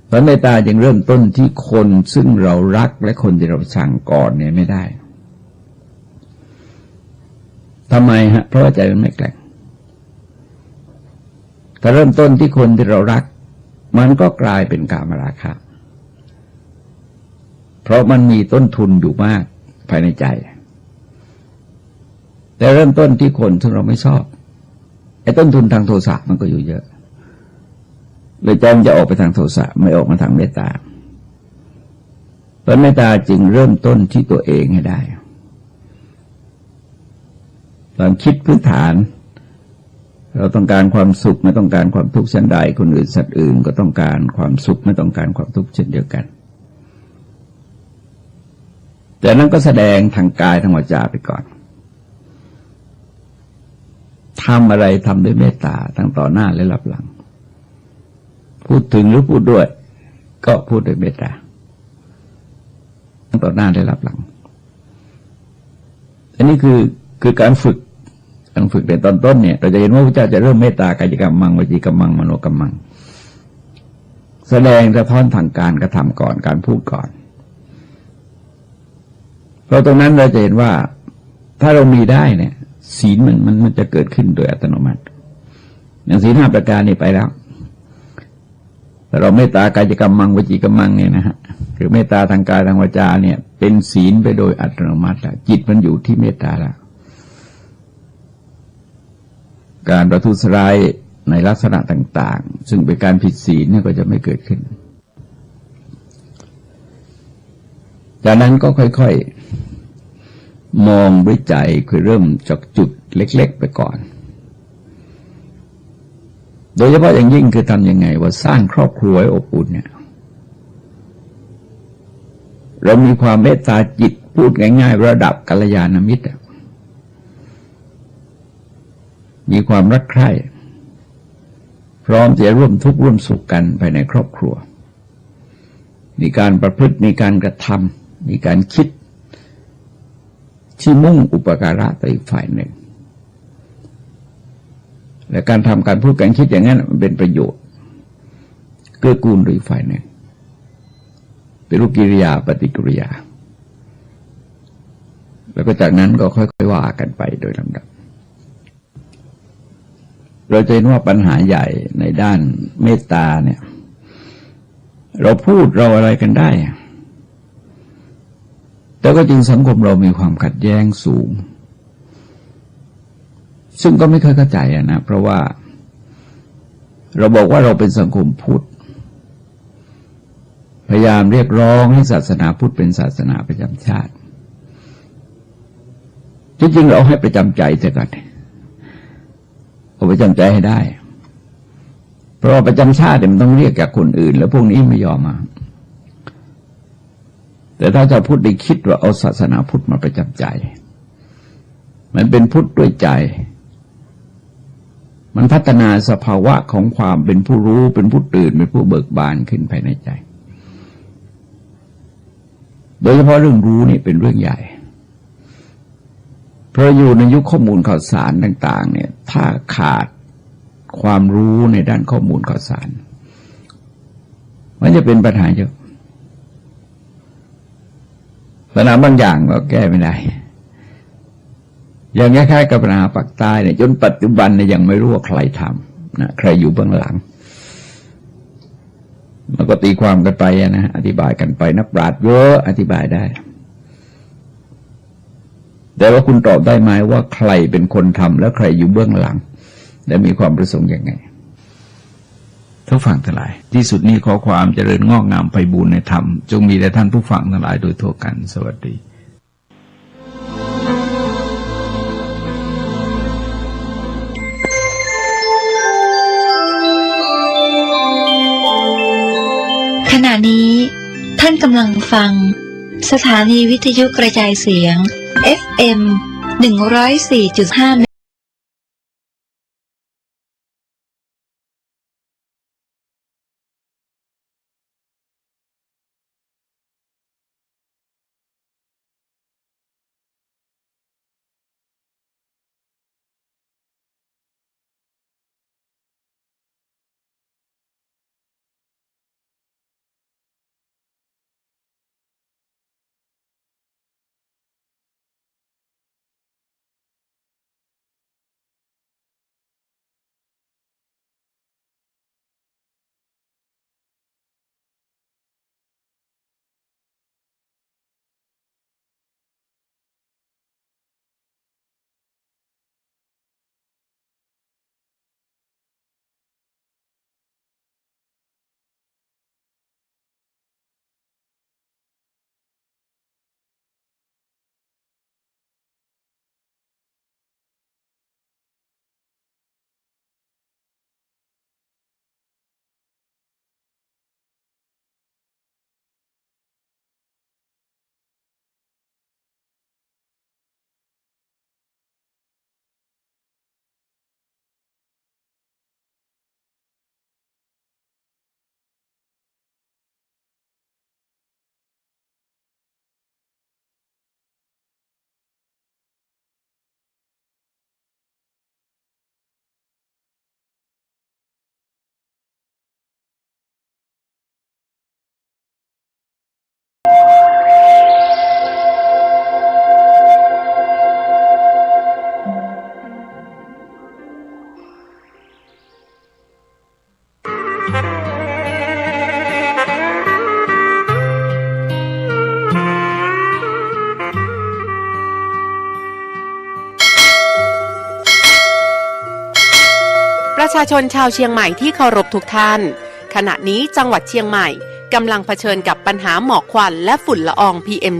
เพราะเมตตาจึงเริ่มต้นที่คนซึ่งเรารักและคนที่เราชังก่อนเนี่ยไม่ได้ทำไมฮะเพราะว่าใจมันไม่แกร่งถ้าเริ่มต้นที่คนที่เรารักมันก็กลายเป็นกามราคะเพราะมันมีต้นทุนอยู่มากภายในใจแต่เริ่มต้นที่คนที่เราไม่ชอบไอ้ต้นทุนทางโทสะมันก็อยู่เยอะ เลยใจมันจะออกไปทางโทสะไม่ออกมาทางเมตตาเพราะเมตตาจึงเริ่มต้นที่ตัวเองให้ได้ความคิดพื้นฐานเราต้องการความสุขไม่ต้องการความทุกข์เช่นใดคนอื่นสัตว์อื่นก็ต้องการความสุขไม่ต้องการความทุกข์เช่นเดียวกันแต่นั้นก็แสดงทางกายทางวาจาไปก่อนทำอะไรทำด้วยเมตตาทั้งต่อหน้าและรับหลังพูดถึงหรือพูดด้วยก็พูดด้วยเมตตาทั้งต่อหน้าและรับหลังอันนี้คือการฝึกในตอนต้นเนี่ยเราจะเห็นว่าพระเจ้าจะเริ่มเมตตากายกรรมมังวจีกรรมมังมโนกรรมมังแสดงสะท้อนทางการกระทำก่อนการพูดก่อนเพราะตรงนั้นเราจะเห็นว่าถ้าเรามีได้เนี่ยศีลมันจะเกิดขึ้นโดยอัตโนมัติอย่างศีล5ประการนี่ไปแล้วแต่เราเมตตากายกรรมมังวจีกรรมมังเนี่ยนะฮะคือเมตตาทางกายทางวาจาเนี่ยเป็นศีลไปโดยอัตโนมัติจิตมันอยู่ที่เมตตาแล้วการประทุษร้ายในลักษณะต่างๆซึ่งเป็นการผิดศีลเนี่ยก็จะไม่เกิดขึ้นจากนั้นก็ค่อยๆมองด้วยใจคือเริ่มจากจุดเล็กๆไปก่อนโดยเฉพาะอย่างยิ่งคือทำยังไงว่าสร้างครอบครัวให้อบอุ่นเนี่ยเรามีความเมตตาจิตพูดง่ายๆระดับกัลยาณมิตรมีความรักใคร่พร้อมจะร่วมทุกข์ร่วมสุขกันภายในครอบครัวมีการประพฤติมีการกระทำมีการคิดที่มุ่งอุปการะต่ออีกฝ่ายหนึ่งและการทำการพูดการคิดอย่างนั้นมันเป็นประโยชน์เกื้อกูลต่ออีกฝ่ายหนึ่งเป็นรูปกิริยาปฏิกิริยาแล้วก็จากนั้นก็ค่อยๆว่ากันไปโดยลำดับเราจะเห็นว่าปัญหาใหญ่ในด้านเมตตาเนี่ยเราพูดเราอะไรกันได้แต่ก็จริงสังคมเรามีความขัดแย้งสูงซึ่งก็ไม่เคยเข้าใจนะเพราะว่าเราบอกว่าเราเป็นสังคมพุทธพยายามเรียกร้องให้ศาสนาพุทธเป็นศาสนาประจำชาติจริงๆเราให้ประจำใจเสียก่อนเอาประจำใจให้ได้เพราะว่าประจำชาติมันต้องเรียกจากคนอื่นแล้วพวกนี้ไม่ยอมมาแต่ถ้าจะพุทธได้คิดว่าเอาศาสนาพุทธมาประจำใจมันเป็นพุทธด้วยใจมันพัฒนาสภาวะของความเป็นผู้รู้เป็นผู้ตื่นเป็นผู้เบิกบานขึ้นภายในใจโดยเฉพาะเรื่องรู้นี่เป็นเรื่องใหญ่เพราะอยู่ในยุคข้อมูลข่าวสารต่างๆเนี่ยถ้าขาดความรู้ในด้านข้อมูลข่าวสารมันจะเป็นปัญหาเยอะปัญหาบางอย่างก็แก้ไม่ได้อย่างคล้ายๆกับปัญหาปากใต้เนี่ยจนปัจจุบันเนี่ยยังไม่รู้ว่าใครทำนะใครอยู่เบื้องหลังมันก็ตีความกันไปนะอธิบายกันไปนักปราชญ์เยอะอธิบายได้แต่ว่าคุณตอบได้ไหมว่าใครเป็นคนทำแล้วใครอยู่เบื้องหลังและมีความประสงค์ยังไงทุกฝั่งทั้งหลายที่สุดนี้ขอความเจริญงอกงามไพบูรย์ในธรรมจงมีแด่ท่านผู้ฟังทั้งหลายโดยทั่วกันสวัสดีขณะนี้ท่านกำลังฟังสถานีวิทยุกระจายเสียง FM 104.5 ประชาชนชาวเชียงใหม่ที่เคารพทุกท่านขณะนี้จังหวัดเชียงใหม่กำลังเผชิญกับปัญหาหมอกควันและฝุ่นละออง PM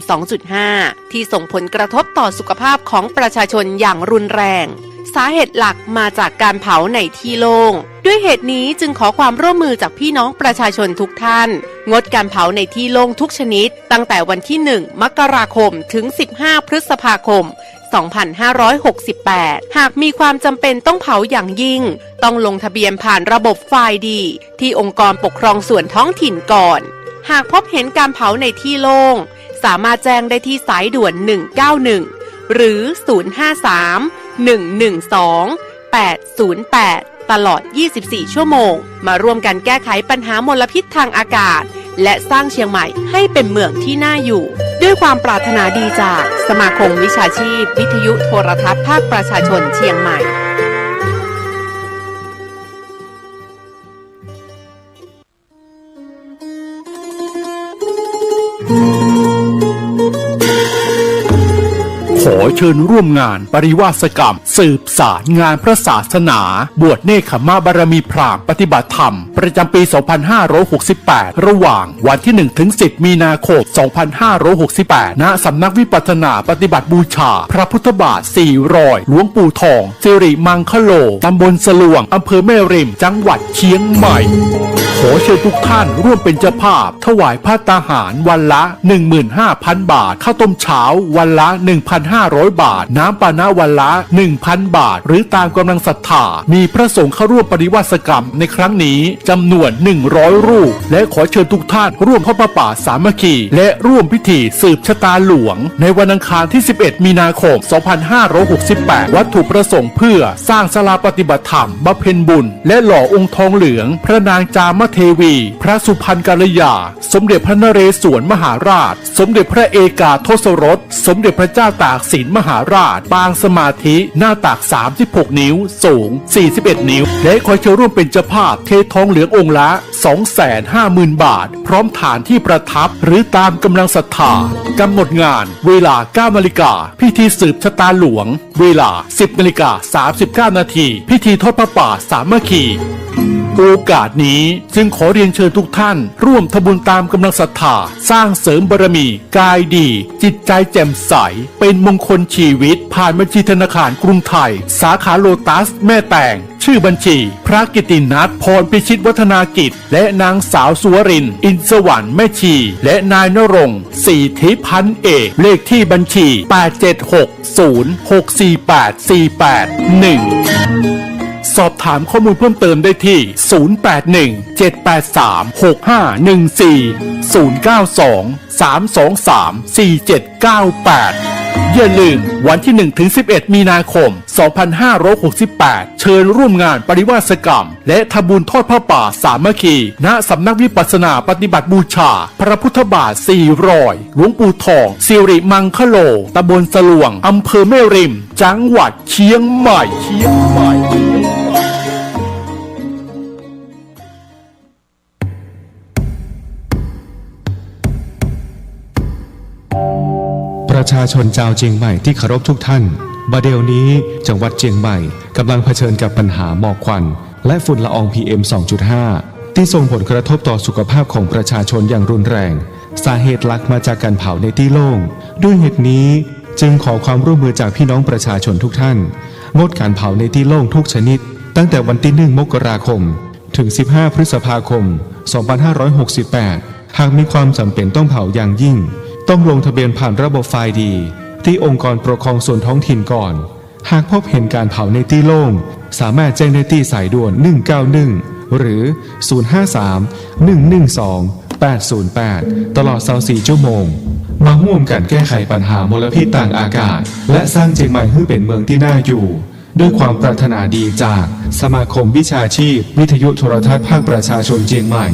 2.5 ที่ส่งผลกระทบต่อสุขภาพของประชาชนอย่างรุนแรงสาเหตุหลักมาจากการเผาในที่โล่งด้วยเหตุนี้จึงขอความร่วมมือจากพี่น้องประชาชนทุกท่านงดการเผาในที่โล่งทุกชนิดตั้งแต่วันที่ 1 มกราคมถึง 15 พฤษภาคม 2568 หากมีความจำเป็นต้องเผาอย่างยิ่งต้องลงทะเบียนผ่านระบบไฟล์ดีที่องค์กรปกครองส่วนท้องถิ่นก่อนหากพบเห็นการเผาในที่โล่งสามารถแจ้งได้ที่สายด่วน 191 หรือ 053-112-808 ตลอด 24 ชั่วโมงมาร่วมกันแก้ไขปัญหามลพิษทางอากาศและสร้างเชียงใหม่ให้เป็นเมืองที่น่าอยู่ด้วยความปรารถนาดีจากสมาคมวิชาชีพวิทยุโทรทัศน์ภาคประชาชนเชียงใหม่ ขอเชิญร่วมงานปริวาสกรรมสืบสารงานพระศาสนาบวชเนกขมาบารมีพราหมณ์ปฏิบัติธรรมประจำปี 2568 ระหว่างวันที่ 1-10 มีนาคม 2568 ณ สำนักวิปัสสนาปฏิบัติบูชาพระพุทธบาท400หลวงปู่ทองสิริมังคโลตำบลสลวงอำเภอแม่ริมจังหวัดเชียงใหม่ขอเชิญทุกท่านร่วมเป็นเจ้าภาพถวายภัตตาหารวันละ 15,000 บาทข้าวต้มเช้าวันละ 1,500 บาทน้ำปานะวันละ 1,000 บาทหรือตามกำลังศรัทธามีพระสงฆ์เข้าร่วมปฏิวัติกรรมในครั้งนี้จำนวน100รูปและขอเชิญทุกท่านร่วมทอดผ้าป่าสามัคคีและร่วมพิธีสืบชะตาหลวงในวันอังคารที่ 11 มีนาคม 2568 วัตถุประสงค์เพื่อสร้างศาลาปฏิบัติธรรมบำเพ็ญบุญและหล่อองค์ทองเหลืองพระนางจามเทวีพระสุพรรณกัลยาสมเด็จพระนเรศวรมหาราชสมเด็จพระเอกาทศรสสมเด็จพระเจ้าตากสินมหาราชปางสมาธิหน้าตัก36 นิ้วสูง41 นิ้วและขอเชิญร่วมเป็นเจ้าภาพเททองเหลืององค์ละ 250,000 บาทพร้อมฐานที่ประทับหรือตามกำลังศรัทธากำหนดงานเวลา 9 นาฬิกาพิธีสืบชะตาหลวงเวลา 10 นาฬิกา 39 นาทีพิธีทอดผ้าป่าสามัคคีโอกาสนี้จึงขอเรียนเชิญทุกท่านร่วมทำบุญตามกำลังศรัทธาสร้างเสริมบารมีกายดีจิตใจแจ่มใสเป็นมงคลชีวิตผ่านบัญชีธนาคารกรุงไทยสาขาโลตัสแม่แตงชื่อบัญชีพระกิตตินัทพรพิชิตวัฒนากิจและนางสาวสุวรินทร์อินสวรรค์แม่ชีและนายนรงค์ศรีทิพันธ์เอกเลขที่บัญชี 8760648481สอบถามข้อมูลเพิ่มเติมได้ที่ 081-783-6514 092-323-4798 อย่าลืมวันที่ 1-11 มีนาคม 2568 เชิญร่วมงานปริวาสกรรมและทำบุญทอดผ้าป่าสามัคคีณสำนักวิปัสสนาปฏิบัติบูชาพระพุทธบาท400หลวงปู่ทองสิริมังคโลตำบลสลวงอำเภอแม่ริมจังหวัดเชียงใหม่ ประชาชนชาวเชียงใหม่ที่เคารพทุกท่านบัดเดี๋ยวนี้จังหวัดเชียงใหม่กำลังเผชิญกับปัญหาหมอกควันและฝุ่นละออง PM 2.5 ที่ส่งผลกระทบต่อสุขภาพของประชาชนอย่างรุนแรงสาเหตุหลักมาจากการเผาในที่โล่งด้วยเหตุนี้จึงขอความร่วมมือจากพี่น้องประชาชนทุกท่านงดการเผาในที่โล่งทุกชนิดตั้งแต่วันที่ 1 มกราคมถึง 15 พฤษภาคม 2568 หากมีความจำเป็นต้องเผาอย่างยิ่งต้องลงทะเบียนผ่านระบบไฟล์ดีที่องค์กรปกครองส่วนท้องถิ่นก่อนหากพบเห็นการเผาในที่โล่งสามารถแจ้งได้ที่สายด่วน 191 หรือ 053-112-808 ตลอด 24 ชั่วโมงมาร่วมกันแก้ไขปัญหามลพิษทางอากาศและสร้างเชียงใหม่ให้เป็นเมืองที่น่าอยู่ด้วยความปรารถนาดีจากสมาคมวิชาชีพวิทยุโทรทัศน์ภาคประชาชนเชียงใหม่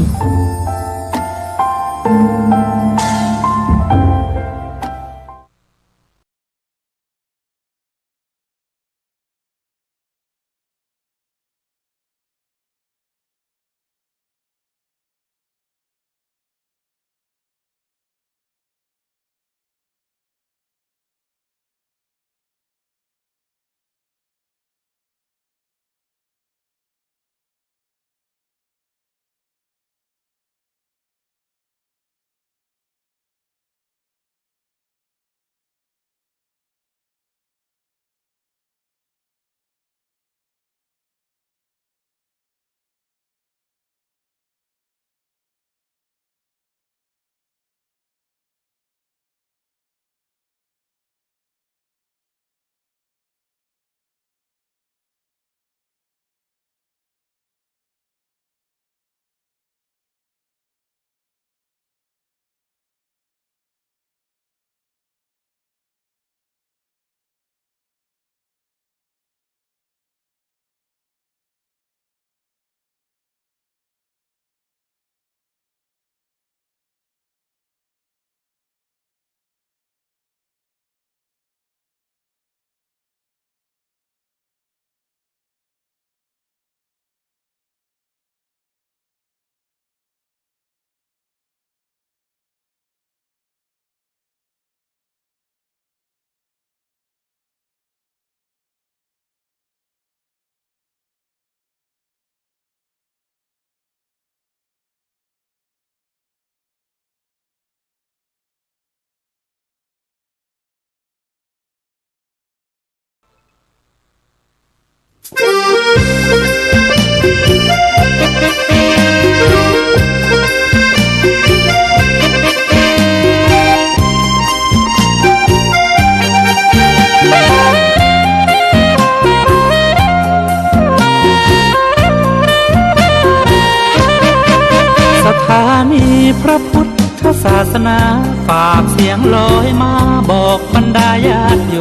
สนาฝากเสียงลอยมาบอกบรรดาญาติโย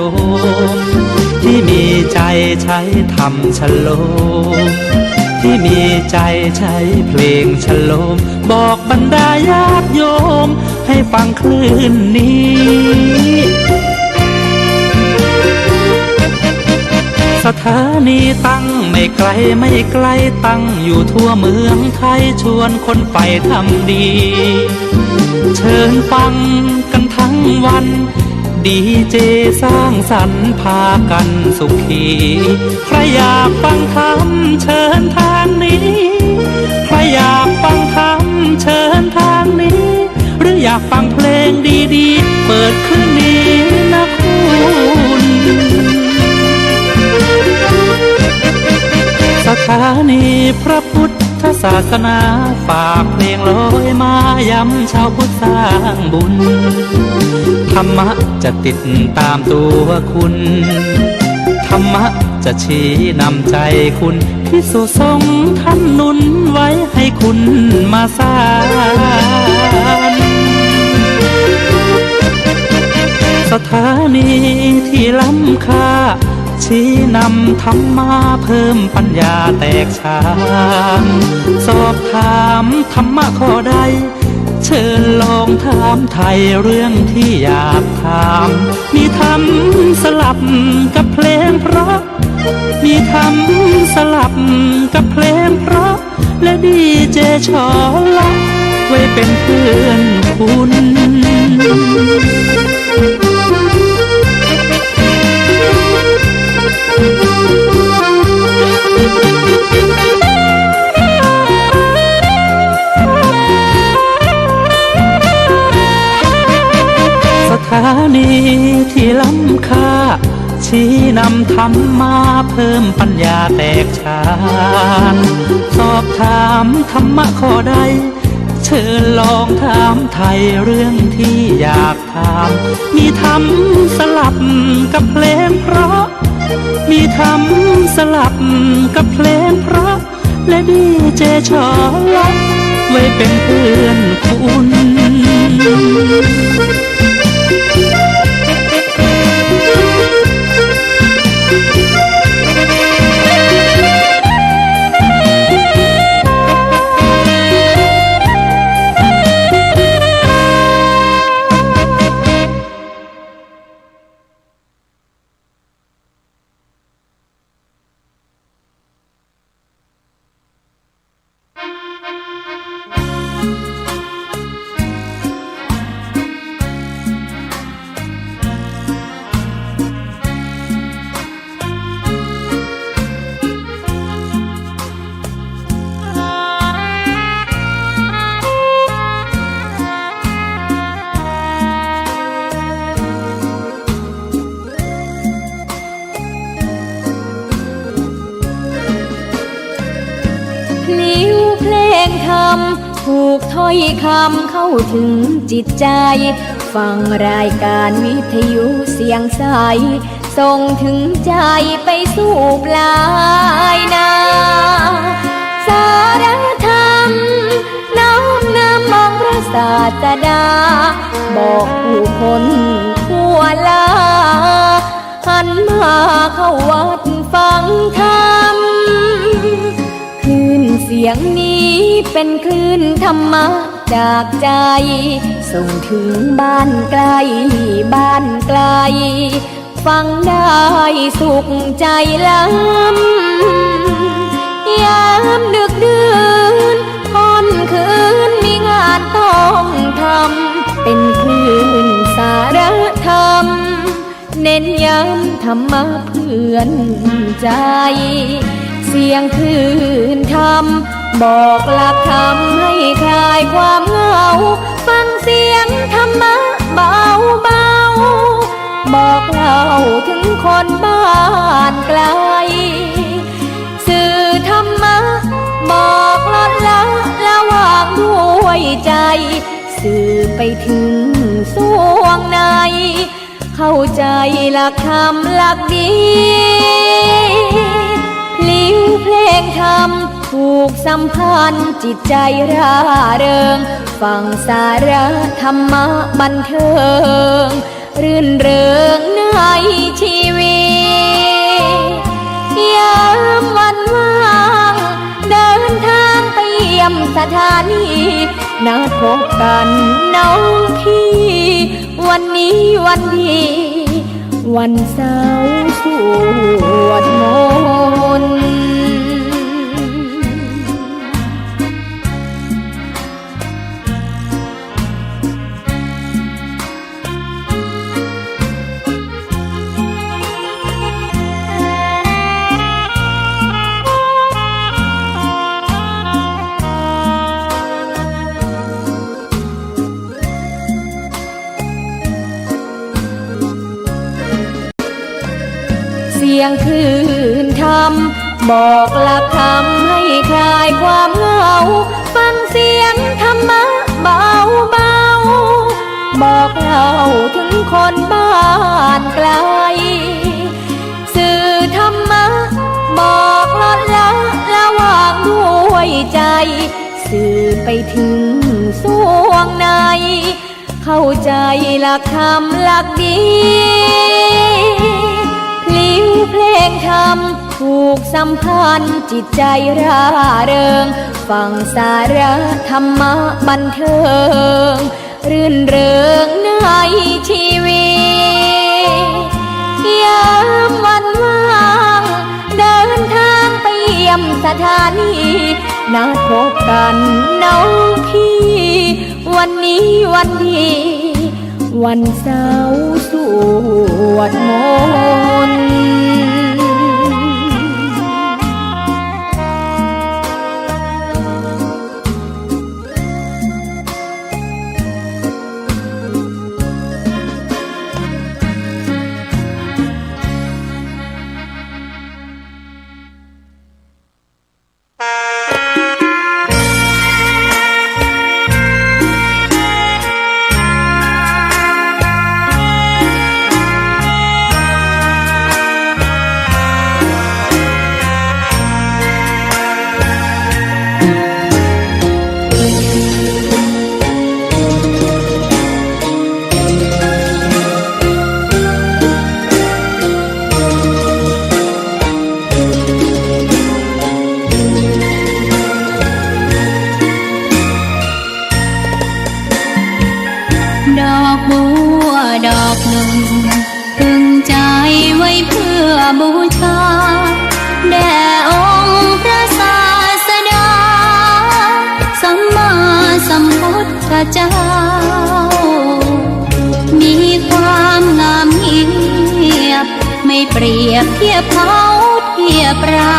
มที่มีใจใช้ทำฉโลมที่มีใจใช้เพลงฉโลมบอกบรรดาญาติโยมให้ฟังคลื่นนี้สถานีตั้งไม่ไกลไม่ไกลตั้งอยู่ทั่วเมืองไทยชวนคนไปทำดีเชิญฟังกันทั้งวันดีเจสร้างสรรค์พากันสุขีใครอยากฟังธรรมเชิญทางนี้ใครอยากฟังธรรมเชิญทางนี้หรืออยากฟังเพลงดีๆเปิดคืนนี้นะคุณสถานีพระพุทธศาสนาฝากเพลงลอยมาย้ำชาวพุทธสร้างบุญธรรมะจะติดตามตัวคุณธรรมะจะชี้นำใจคุณพิสุสงฆ์ท่านหนุนไว้ให้คุณมาสร้างสถานีที่ล้ำค่าชี้นำธรรมะเพิ่มปัญญาแตกฉานสอบถามธรรมะข้อใดเชิญลองถามไทยเรื่องที่อยากถามมีธรรมสลับกับเพลงเพราะมีธรรมสลับกับเพลงเพราะและดีเจชอละไว้เป็นเพื่อนคุณสถานีที่ล้ำค่าชี้นำธรรมะเพิ่มปัญญาแตกฉานสอบถามธรรมะข้อใดเชิญลองถามไทยเรื่องที่อยากถามมีธรรมสลับกับเพลงเพราะมีธรรมสลับกับเพลงเพราะและดีเจชอละไว้เป็นเพื่อนคุณถูกถ้อยคำเข้าถึงจิตใจฟังรายการวิทยุเสียงใสส่งถึงใจไปสู่ปลายนาสารธรรมน้อมนำมองพระศาสดาบอกผู้คนทั่วลาหันมาเข้าวัดฟังธรรมคลื่นเสียงนี้เป็นคลื่นธรรมะจากใจส่งถึงบ้านไกลบ้านไกลฟังได้สุขใจล้ำยามดึกดื่นค่ำคืนมีงานต้องทำเป็นคลื่นสารธรรมเน้นย้ำธรรมะเพื่อนใจเสียงคลื่นธรรมบอกหลักธรรมให้คลายความเหงาฟังเสียงธรรมะเบาเบาบอกเล่าถึงคนบ้านไกลสื่อธรรมะบอกลดละระหว่างด้วยใจสื่อไปถึงสวงในเข้าใจหลักธรรมหลักดีลิ้วเพลงธรรมผูกสัมพันธ์จิตใจร่าเริง ฟังสาระธรรมะบันเทิงรื่นเริงในชีวิตยามวันว่างเดินทางไปเยี่ยมสถานีนัดพบกันน้องพี่วันนี้วันดีวันเสาร์สวดมนต์เสียงคลื่นธรรมบอกหลักธรรมให้คลายความเหงาฟังเสียงธรรมะเบาเบาบอกเล่าถึงคนบ้านไกลสื่อธรรมะบอกลดละระหว่างด้วยใจสื่อไปถึงสวงในเข้าใจหลักธรรมหลักดีลิ้วเพลงธรรมผูกสัมพันธ์จิตใจร่าเริงฟังสาระธรรมะบันเทิงรื่นเริงในชีวิตยามวันว่างเดินทางไปเยี่ยมสถานีนัดพบกันน้องพี่วันนี้วันดีวันเสาร์สวดมนต์ดอกบัวดอกหนึ่งพึงใจไว้เพื่อบูชาแด่องค์พระศาสดาสัมมาสัมพุทธเจ้ามีความงามเงียบไม่เปรียบเทียบเขาเทียบเรา